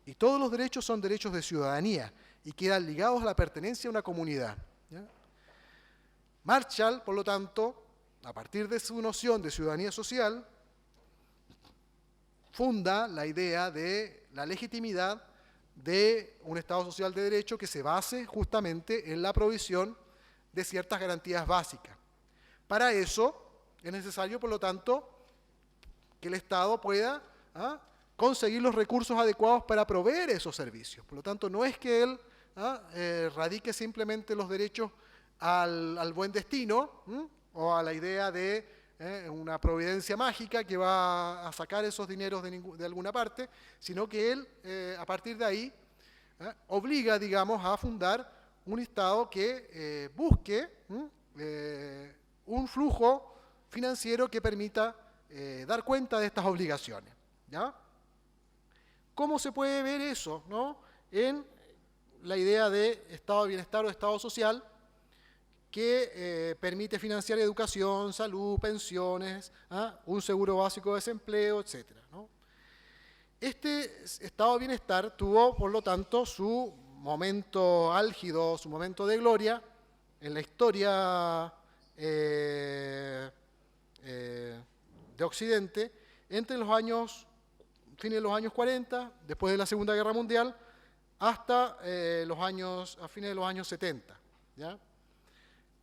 Y todos los derechos son derechos de ciudadanía y quedan ligados a la pertenencia a una comunidad, ¿ya? Marshall, por lo tanto, a partir de su noción de ciudadanía social, funda la idea de la legitimidad de un Estado social de derecho que se base justamente en la provisión de ciertas garantías básicas. Para eso es necesario, por lo tanto, que el Estado pueda conseguir los recursos adecuados para proveer esos servicios. Por lo tanto, no es que él radique simplemente los derechos al buen destino o a la idea de una providencia mágica que va a sacar esos dineros de alguna parte, sino que él, a partir de ahí, obliga, digamos, a fundar un Estado que busque un flujo financiero que permita dar cuenta de estas obligaciones, ¿ya? ¿Cómo se puede ver eso, ¿no? En la idea de Estado de bienestar o Estado social que permite financiar educación, salud, pensiones, un seguro básico de desempleo, etc., ¿no? Este Estado de bienestar tuvo, por lo tanto, su momento álgido, su momento de gloria en la historia de Occidente entre los años fines de los años 40, después de la Segunda Guerra Mundial, hasta a fines de los años 70. ¿Ya?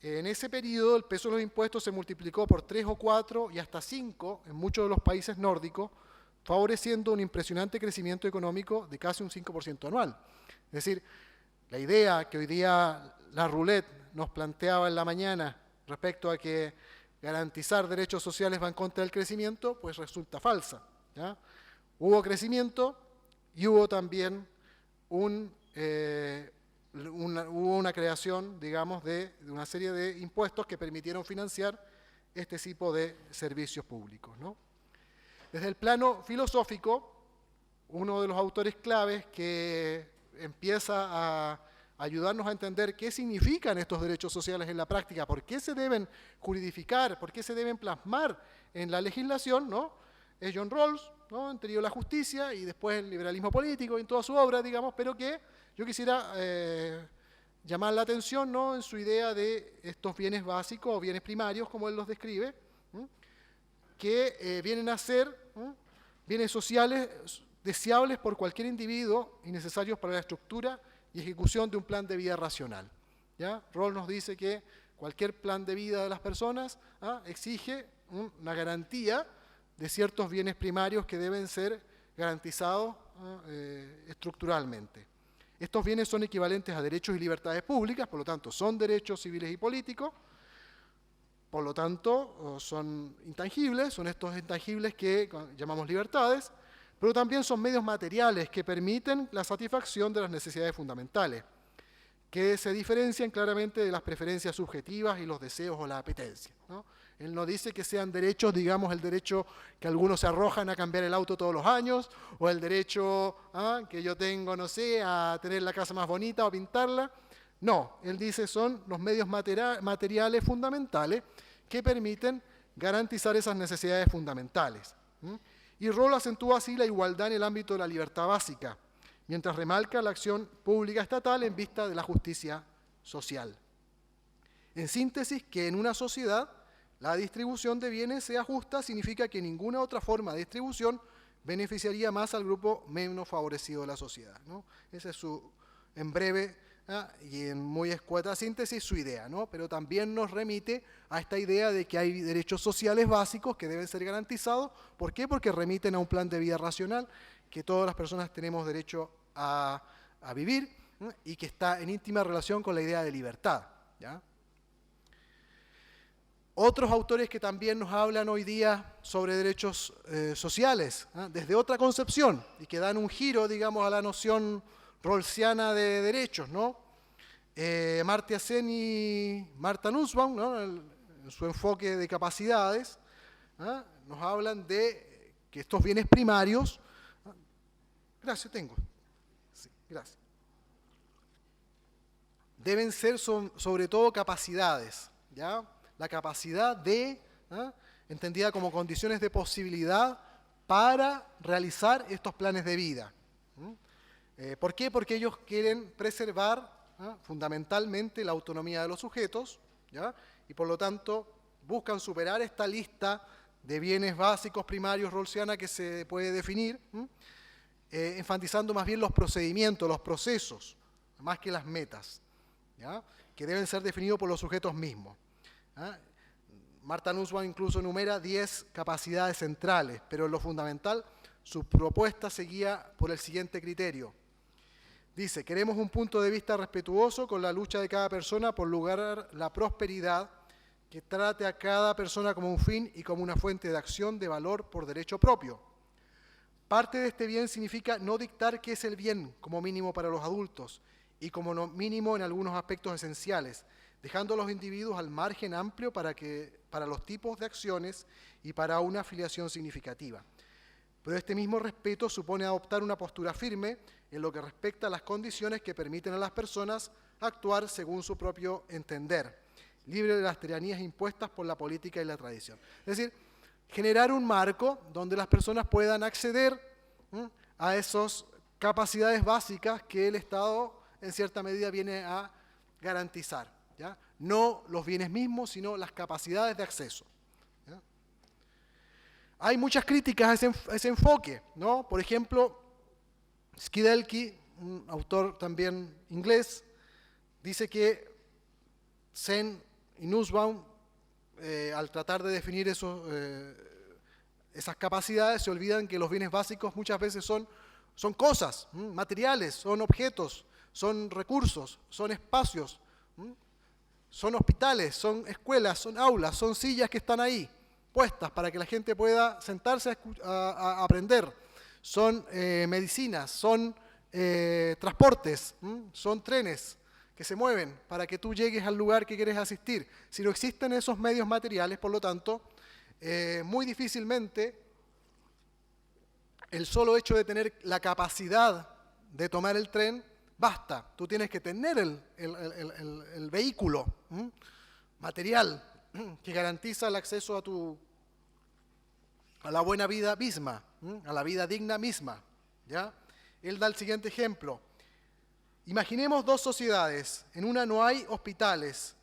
En ese periodo el peso de los impuestos se multiplicó por 3 o 4 y hasta 5 en muchos de los países nórdicos, favoreciendo un impresionante crecimiento económico de casi un 5% anual. Es decir, la idea que hoy día la roulette nos planteaba en la mañana respecto a que garantizar derechos sociales va en contra del crecimiento, pues resulta falsa. ¿Ya? Hubo crecimiento y hubo también hubo una creación, digamos, de una serie de impuestos que permitieron financiar este tipo de servicios públicos, ¿no? Desde el plano filosófico, uno de los autores claves que empieza a ayudarnos a entender qué significan estos derechos sociales en la práctica, por qué se deben juridificar, por qué se deben plasmar en la legislación, ¿no? Es John Rawls, ¿no? En Teoría de la Justicia y después el liberalismo político en toda su obra, digamos, pero que yo quisiera llamar la atención, ¿no? En su idea de estos bienes básicos o bienes primarios, como él los describe, que vienen a ser bienes sociales deseables por cualquier individuo y necesarios para la estructura y ejecución de un plan de vida racional. ¿Ya? Rawls nos dice que cualquier plan de vida de las personas exige una garantía de ciertos bienes primarios que deben ser garantizados estructuralmente. Estos bienes son equivalentes a derechos y libertades públicas, por lo tanto son derechos civiles y políticos, por lo tanto son intangibles, son estos intangibles que llamamos libertades, pero también son medios materiales que permiten la satisfacción de las necesidades fundamentales, que se diferencian claramente de las preferencias subjetivas y los deseos o las apetencias, ¿no? Él no dice que sean derechos, digamos, el derecho que algunos se arrojan a cambiar el auto todos los años, o el derecho que yo tengo, no sé, a tener la casa más bonita o pintarla. No, él dice son los medios materiales fundamentales que permiten garantizar esas necesidades fundamentales. Y Rawls acentúa así la igualdad en el ámbito de la libertad básica, mientras remarca la acción pública estatal en vista de la justicia social. En síntesis, que en una sociedad la distribución de bienes sea justa significa que ninguna otra forma de distribución beneficiaría más al grupo menos favorecido de la sociedad, ¿no? Esa es su, en breve y en muy escueta síntesis, su idea, ¿no? Pero también nos remite a esta idea de que hay derechos sociales básicos que deben ser garantizados. ¿Por qué? Porque remiten a un plan de vida racional que todas las personas tenemos derecho a vivir, ¿no? Y que está en íntima relación con la idea de libertad, ¿ya? Otros autores que también nos hablan hoy día sobre derechos sociales, desde otra concepción, y que dan un giro, digamos, a la noción rawlsiana de derechos, ¿no? Amartya Sen y Martha Nussbaum, ¿no? En su enfoque de capacidades, nos hablan de que estos bienes primarios, gracias, sí, gracias, deben ser sobre todo capacidades, ¿ya? La capacidad de, entendida como condiciones de posibilidad para realizar estos planes de vida. ¿Por qué? Porque ellos quieren preservar fundamentalmente la autonomía de los sujetos, ¿ya? Y por lo tanto buscan superar esta lista de bienes básicos primarios rawlsiana que se puede definir, enfatizando más bien los procedimientos, los procesos, más que las metas, ¿ya? Que deben ser definidos por los sujetos mismos. Martha Nussbaum incluso enumera 10 capacidades centrales, pero en lo fundamental su propuesta seguía por el siguiente criterio. Dice, queremos un punto de vista respetuoso con la lucha de cada persona por lograr la prosperidad que trate a cada persona como un fin y como una fuente de acción de valor por derecho propio. Parte de este bien significa no dictar qué es el bien como mínimo para los adultos y como mínimo en algunos aspectos esenciales, dejando a los individuos al margen amplio para los tipos de acciones y para una afiliación significativa. Pero este mismo respeto supone adoptar una postura firme en lo que respecta a las condiciones que permiten a las personas actuar según su propio entender, libre de las tiranías impuestas por la política y la tradición. Es decir, generar un marco donde las personas puedan acceder a esas capacidades básicas que el Estado en cierta medida viene a garantizar. ¿Ya? No los bienes mismos, sino las capacidades de acceso. ¿Ya? hay muchas críticas a ese enfoque, ¿no? Por ejemplo, Skidelki, un autor también inglés, dice que Sen y Nussbaum, al tratar de definir esas capacidades, se olvidan que los bienes básicos muchas veces son cosas, materiales, son objetos, son recursos, son espacios, son hospitales, son escuelas, son aulas, son sillas que están ahí, puestas para que la gente pueda sentarse a aprender. Son medicinas, son transportes, son trenes que se mueven para que tú llegues al lugar que quieres asistir. Si no existen esos medios materiales, por lo tanto, muy difícilmente el solo hecho de tener la capacidad de tomar el tren basta. Tú tienes que tener el vehículo material que garantiza el acceso a la buena vida misma, a la vida digna misma, ¿ya? Él da el siguiente ejemplo. Imaginemos dos sociedades. En una no hay hospitales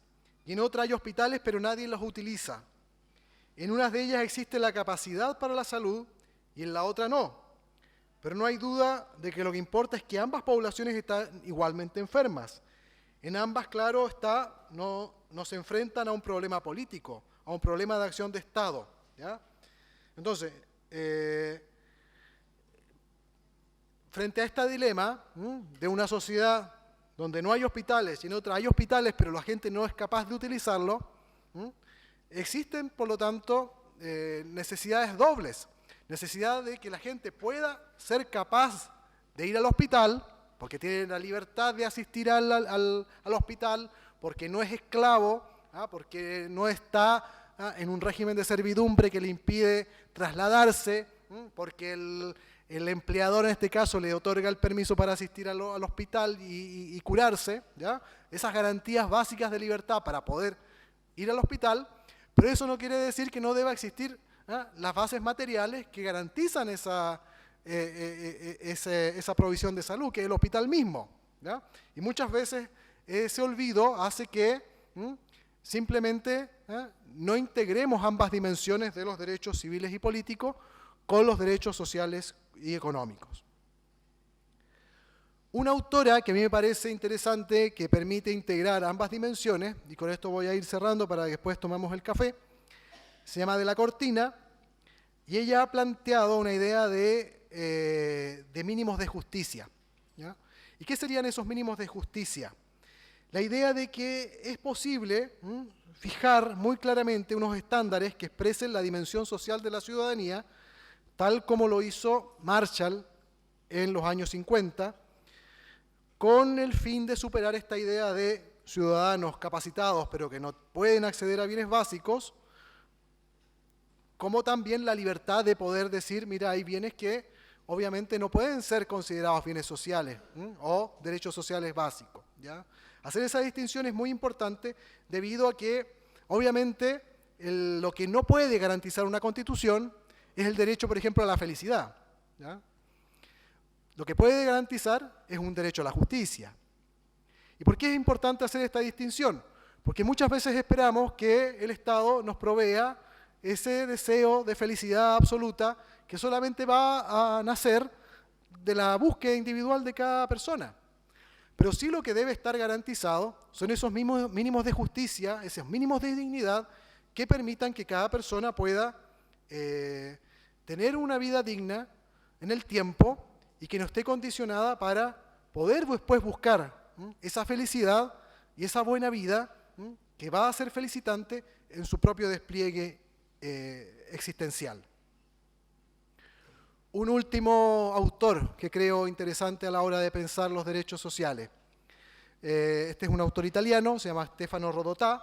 y en otra hay hospitales pero nadie los utiliza. En una de ellas existe la capacidad para la salud y en la otra no. Pero no hay duda de que lo que importa es que ambas poblaciones están igualmente enfermas. En ambas, claro está, no se enfrentan a un problema político, a un problema de acción de Estado, ¿ya? Entonces, frente a este dilema de una sociedad donde no hay hospitales y en otra hay hospitales, pero la gente no es capaz de utilizarlo, existen, por lo tanto, necesidades dobles. Necesidad de que la gente pueda ser capaz de ir al hospital, porque tiene la libertad de asistir al hospital, porque no es esclavo, porque no está en un régimen de servidumbre que le impide trasladarse, porque el empleador en este caso le otorga el permiso para asistir al hospital y curarse, ¿ya? Esas garantías básicas de libertad para poder ir al hospital, pero eso no quiere decir que no deba existir las bases materiales que garantizan esa provisión de salud, que es el hospital mismo, ¿ya? Y muchas veces ese olvido hace que simplemente no integremos ambas dimensiones de los derechos civiles y políticos con los derechos sociales y económicos. Una autora que a mí me parece interesante, que permite integrar ambas dimensiones, y con esto voy a ir cerrando para que después tomemos el café, se llama De la Cortina, y ella ha planteado una idea de mínimos de justicia, ¿ya? ¿Y qué serían esos mínimos de justicia? La idea de que es posible fijar muy claramente unos estándares que expresen la dimensión social de la ciudadanía, tal como lo hizo Marshall en los años 50, con el fin de superar esta idea de ciudadanos capacitados pero que no pueden acceder a bienes básicos, como también la libertad de poder decir, mira, hay bienes que obviamente no pueden ser considerados bienes sociales o derechos sociales básicos, ¿ya? Hacer esa distinción es muy importante debido a que, obviamente, lo que no puede garantizar una Constitución es el derecho, por ejemplo, a la felicidad, ¿ya? Lo que puede garantizar es un derecho a la justicia. ¿Y por qué es importante hacer esta distinción? Porque muchas veces esperamos que el Estado nos provea ese deseo de felicidad absoluta que solamente va a nacer de la búsqueda individual de cada persona. Pero sí lo que debe estar garantizado son esos mínimos de justicia, esos mínimos de dignidad que permitan que cada persona pueda tener una vida digna en el tiempo y que no esté condicionada para poder después buscar esa felicidad y esa buena vida que va a ser felicitante en su propio despliegue existencial. Un último autor que creo interesante a la hora de pensar los derechos sociales. Este es un autor italiano, se llama Stefano Rodotà,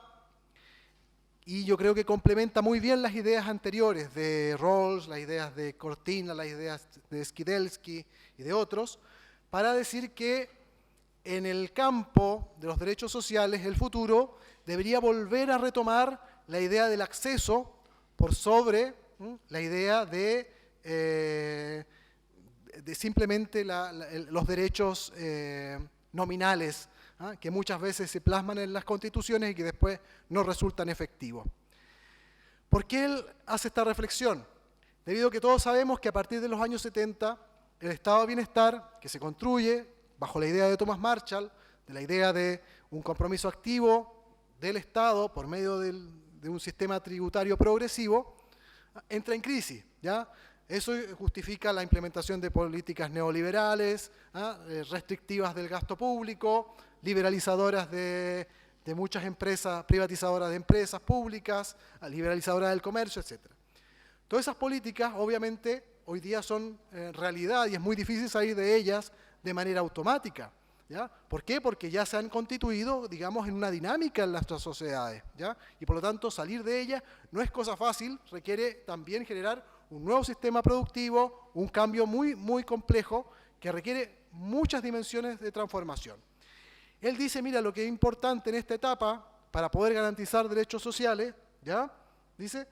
y yo creo que complementa muy bien las ideas anteriores de Rawls, las ideas de Cortina, las ideas de Skidelski y de otros, para decir que en el campo de los derechos sociales el futuro debería volver a retomar la idea del acceso por sobre la idea de simplemente los derechos nominales, que muchas veces se plasman en las constituciones y que después no resultan efectivos. ¿Por qué él hace esta reflexión? debido a que todos sabemos que a partir de los años 70, el estado de bienestar que se construye bajo la idea de Thomas Marshall, de la idea de un compromiso activo del Estado por medio de un sistema tributario progresivo, entra en crisis, ¿ya? Eso justifica la implementación de políticas neoliberales, restrictivas del gasto público, liberalizadoras de muchas empresas, privatizadoras de empresas públicas, liberalizadoras del comercio, etc. Todas esas políticas, obviamente, hoy día son realidad y es muy difícil salir de ellas de manera automática, ¿ya? ¿Por qué? Porque ya se han constituido, digamos, en una dinámica en nuestras sociedades, ¿ya? Y por lo tanto salir de ellas no es cosa fácil, requiere también generar un nuevo sistema productivo, un cambio muy, muy complejo que requiere muchas dimensiones de transformación. Él dice, mira, lo que es importante en esta etapa para poder garantizar derechos sociales, ¿ya? Dice,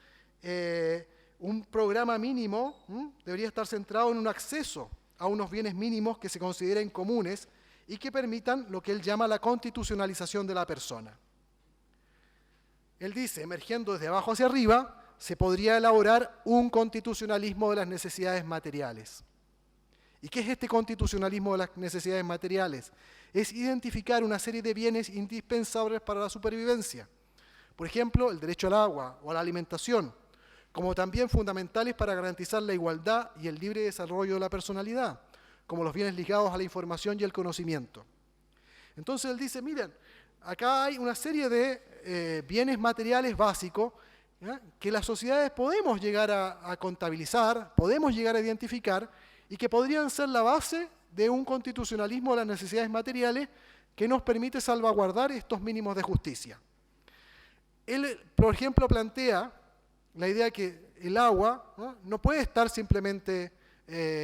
un programa mínimo debería estar centrado en un acceso a unos bienes mínimos que se consideren comunes y que permitan lo que él llama la constitucionalización de la persona. Él dice, emergiendo desde abajo hacia arriba, se podría elaborar un constitucionalismo de las necesidades materiales. ¿Y qué es este constitucionalismo de las necesidades materiales? Es identificar una serie de bienes indispensables para la supervivencia. Por ejemplo, el derecho al agua o a la alimentación, como también fundamentales para garantizar la igualdad y el libre desarrollo de la personalidad, como los bienes ligados a la información y el conocimiento. Entonces él dice, miren, acá hay una serie de bienes materiales básicos, ¿ya?, que las sociedades podemos llegar a contabilizar, podemos llegar a identificar y que podrían ser la base de un constitucionalismo de las necesidades materiales que nos permite salvaguardar estos mínimos de justicia. Él, por ejemplo, plantea la idea que el agua no puede estar simplemente,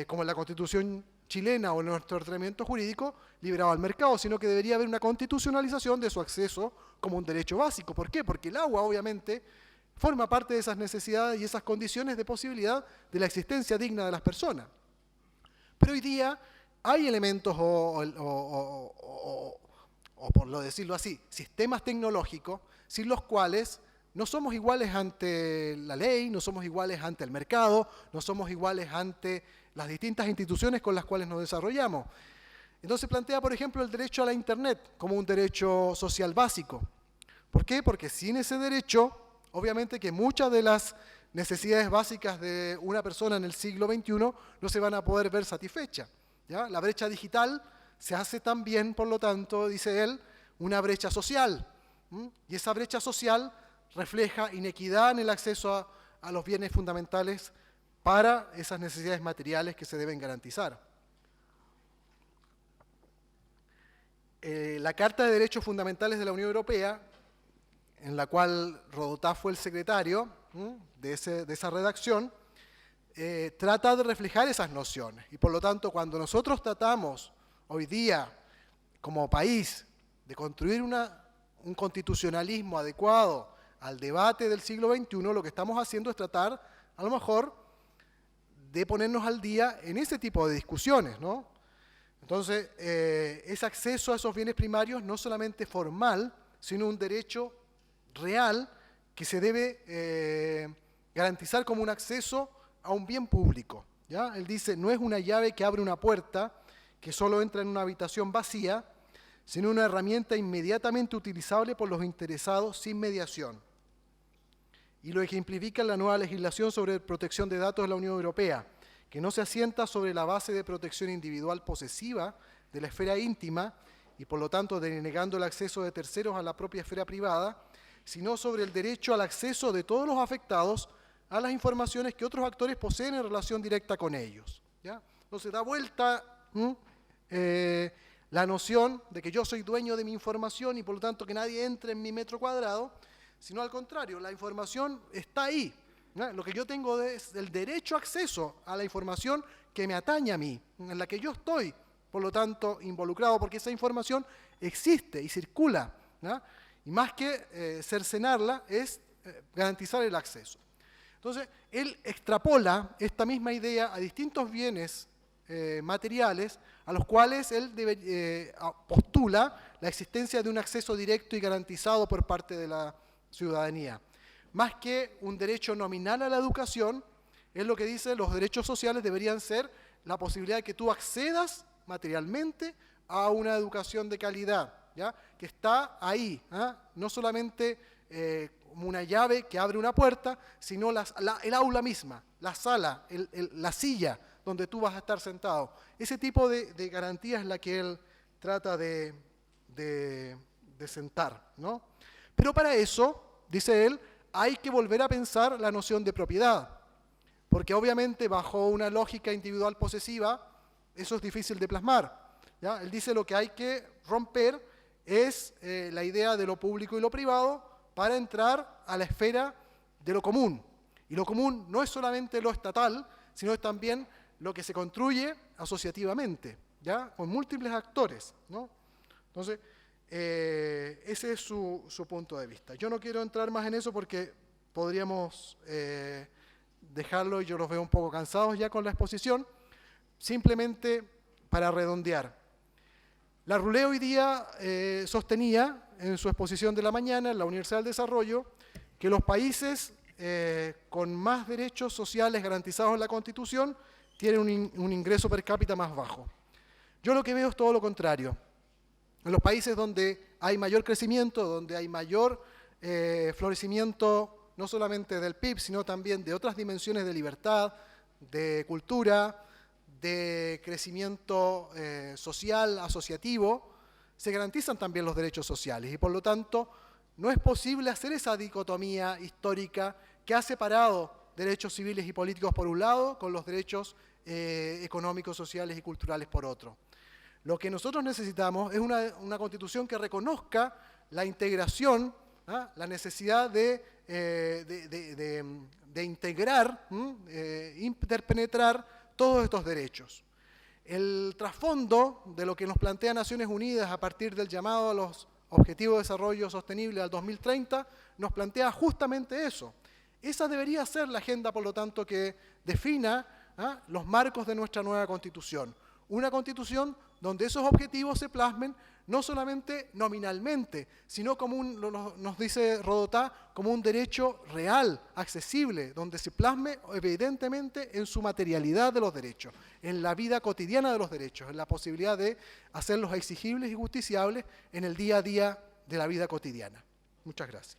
como en la Constitución chilena o en nuestro ordenamiento jurídico, liberado al mercado, sino que debería haber una constitucionalización de su acceso como un derecho básico. ¿Por qué? Porque el agua, obviamente, forma parte de esas necesidades y esas condiciones de posibilidad de la existencia digna de las personas. Pero hoy día hay elementos o por lo decirlo así, sistemas tecnológicos sin los cuales no somos iguales ante la ley, no somos iguales ante el mercado, no somos iguales ante las distintas instituciones con las cuales nos desarrollamos. Entonces plantea, por ejemplo, el derecho a la Internet como un derecho social básico. ¿Por qué? Porque sin ese derecho, obviamente que muchas de las necesidades básicas de una persona en el siglo XXI no se van a poder ver satisfechas, ¿ya? La brecha digital se hace también, por lo tanto, dice él, una brecha social. Y esa brecha social refleja inequidad en el acceso a los bienes fundamentales para esas necesidades materiales que se deben garantizar. La Carta de Derechos Fundamentales de la Unión Europea, en la cual Rodotà fue el secretario de esa redacción, trata de reflejar esas nociones. Y por lo tanto, cuando nosotros tratamos hoy día, como país, de construir un constitucionalismo adecuado al debate del siglo XXI, lo que estamos haciendo es tratar, a lo mejor, de ponernos al día en ese tipo de discusiones, ¿no? Entonces, ese acceso a esos bienes primarios no solamente formal, sino un derecho real que se debe garantizar como un acceso a un bien público, ¿ya? Él dice, no es una llave que abre una puerta que solo entra en una habitación vacía, sino una herramienta inmediatamente utilizable por los interesados sin mediación. Y lo ejemplifica en la nueva legislación sobre protección de datos de la Unión Europea, que no se asienta sobre la base de protección individual posesiva de la esfera íntima y por lo tanto denegando el acceso de terceros a la propia esfera privada, sino sobre el derecho al acceso de todos los afectados a las informaciones que otros actores poseen en relación directa con ellos, ¿ya? Entonces da vuelta la noción de que yo soy dueño de mi información y por lo tanto que nadie entre en mi metro cuadrado, sino al contrario, la información está ahí, ¿no? Lo que yo tengo es el derecho a acceso a la información que me atañe a mí, en la que yo estoy, por lo tanto, involucrado, porque esa información existe y circula, ¿no? Y más que cercenarla, es garantizar el acceso. Entonces, él extrapola esta misma idea a distintos bienes materiales a los cuales él postula la existencia de un acceso directo y garantizado por parte de la ciudadanía. Más que un derecho nominal a la educación, Él lo que dice, los derechos sociales deberían ser la posibilidad de que tú accedas materialmente a una educación de calidad, ¿ya? Que está ahí, ¿ah? No solamente como una llave que abre una puerta, sino el aula misma, la sala, la silla donde tú vas a estar sentado. Ese tipo de garantía es la que él trata de sentar, ¿no? Pero para eso, dice él, hay que volver a pensar la noción de propiedad, porque obviamente bajo una lógica individual posesiva, eso es difícil de plasmar, ¿ya? Él dice lo que hay que romper es la idea de lo público y lo privado para entrar a la esfera de lo común. Y lo común no es solamente lo estatal, sino es también lo que se construye asociativamente, ¿ya? Con múltiples actores, ¿no? Entonces, ese es su punto de vista. Yo no quiero entrar más en eso porque podríamos dejarlo y yo los veo un poco cansados ya con la exposición. Simplemente para redondear. La Roulé hoy día sostenía en su exposición de la mañana en la Universidad del Desarrollo que los países con más derechos sociales garantizados en la Constitución tienen un ingreso per cápita más bajo. Yo lo que veo es todo lo contrario. En los países donde hay mayor crecimiento, donde hay mayor florecimiento no solamente del PIB, sino también de otras dimensiones de libertad, de cultura, de crecimiento social, asociativo, se garantizan también los derechos sociales y por lo tanto no es posible hacer esa dicotomía histórica que ha separado derechos civiles y políticos por un lado con los derechos económicos, sociales y culturales por otro. Lo que nosotros necesitamos es una constitución que reconozca la integración, ¿ah? La necesidad de integrar, interpenetrar todos estos derechos. El trasfondo de lo que nos plantea Naciones Unidas a partir del llamado a los Objetivos de Desarrollo Sostenible al 2030 nos plantea justamente eso. Esa debería ser la agenda, por lo tanto, que defina los marcos de nuestra nueva Constitución. Una Constitución donde esos objetivos se plasmen no solamente nominalmente, sino como nos dice Rodotà, como un derecho real, accesible, donde se plasme evidentemente en su materialidad de los derechos, en la vida cotidiana de los derechos, en la posibilidad de hacerlos exigibles y justiciables en el día a día de la vida cotidiana. Muchas gracias.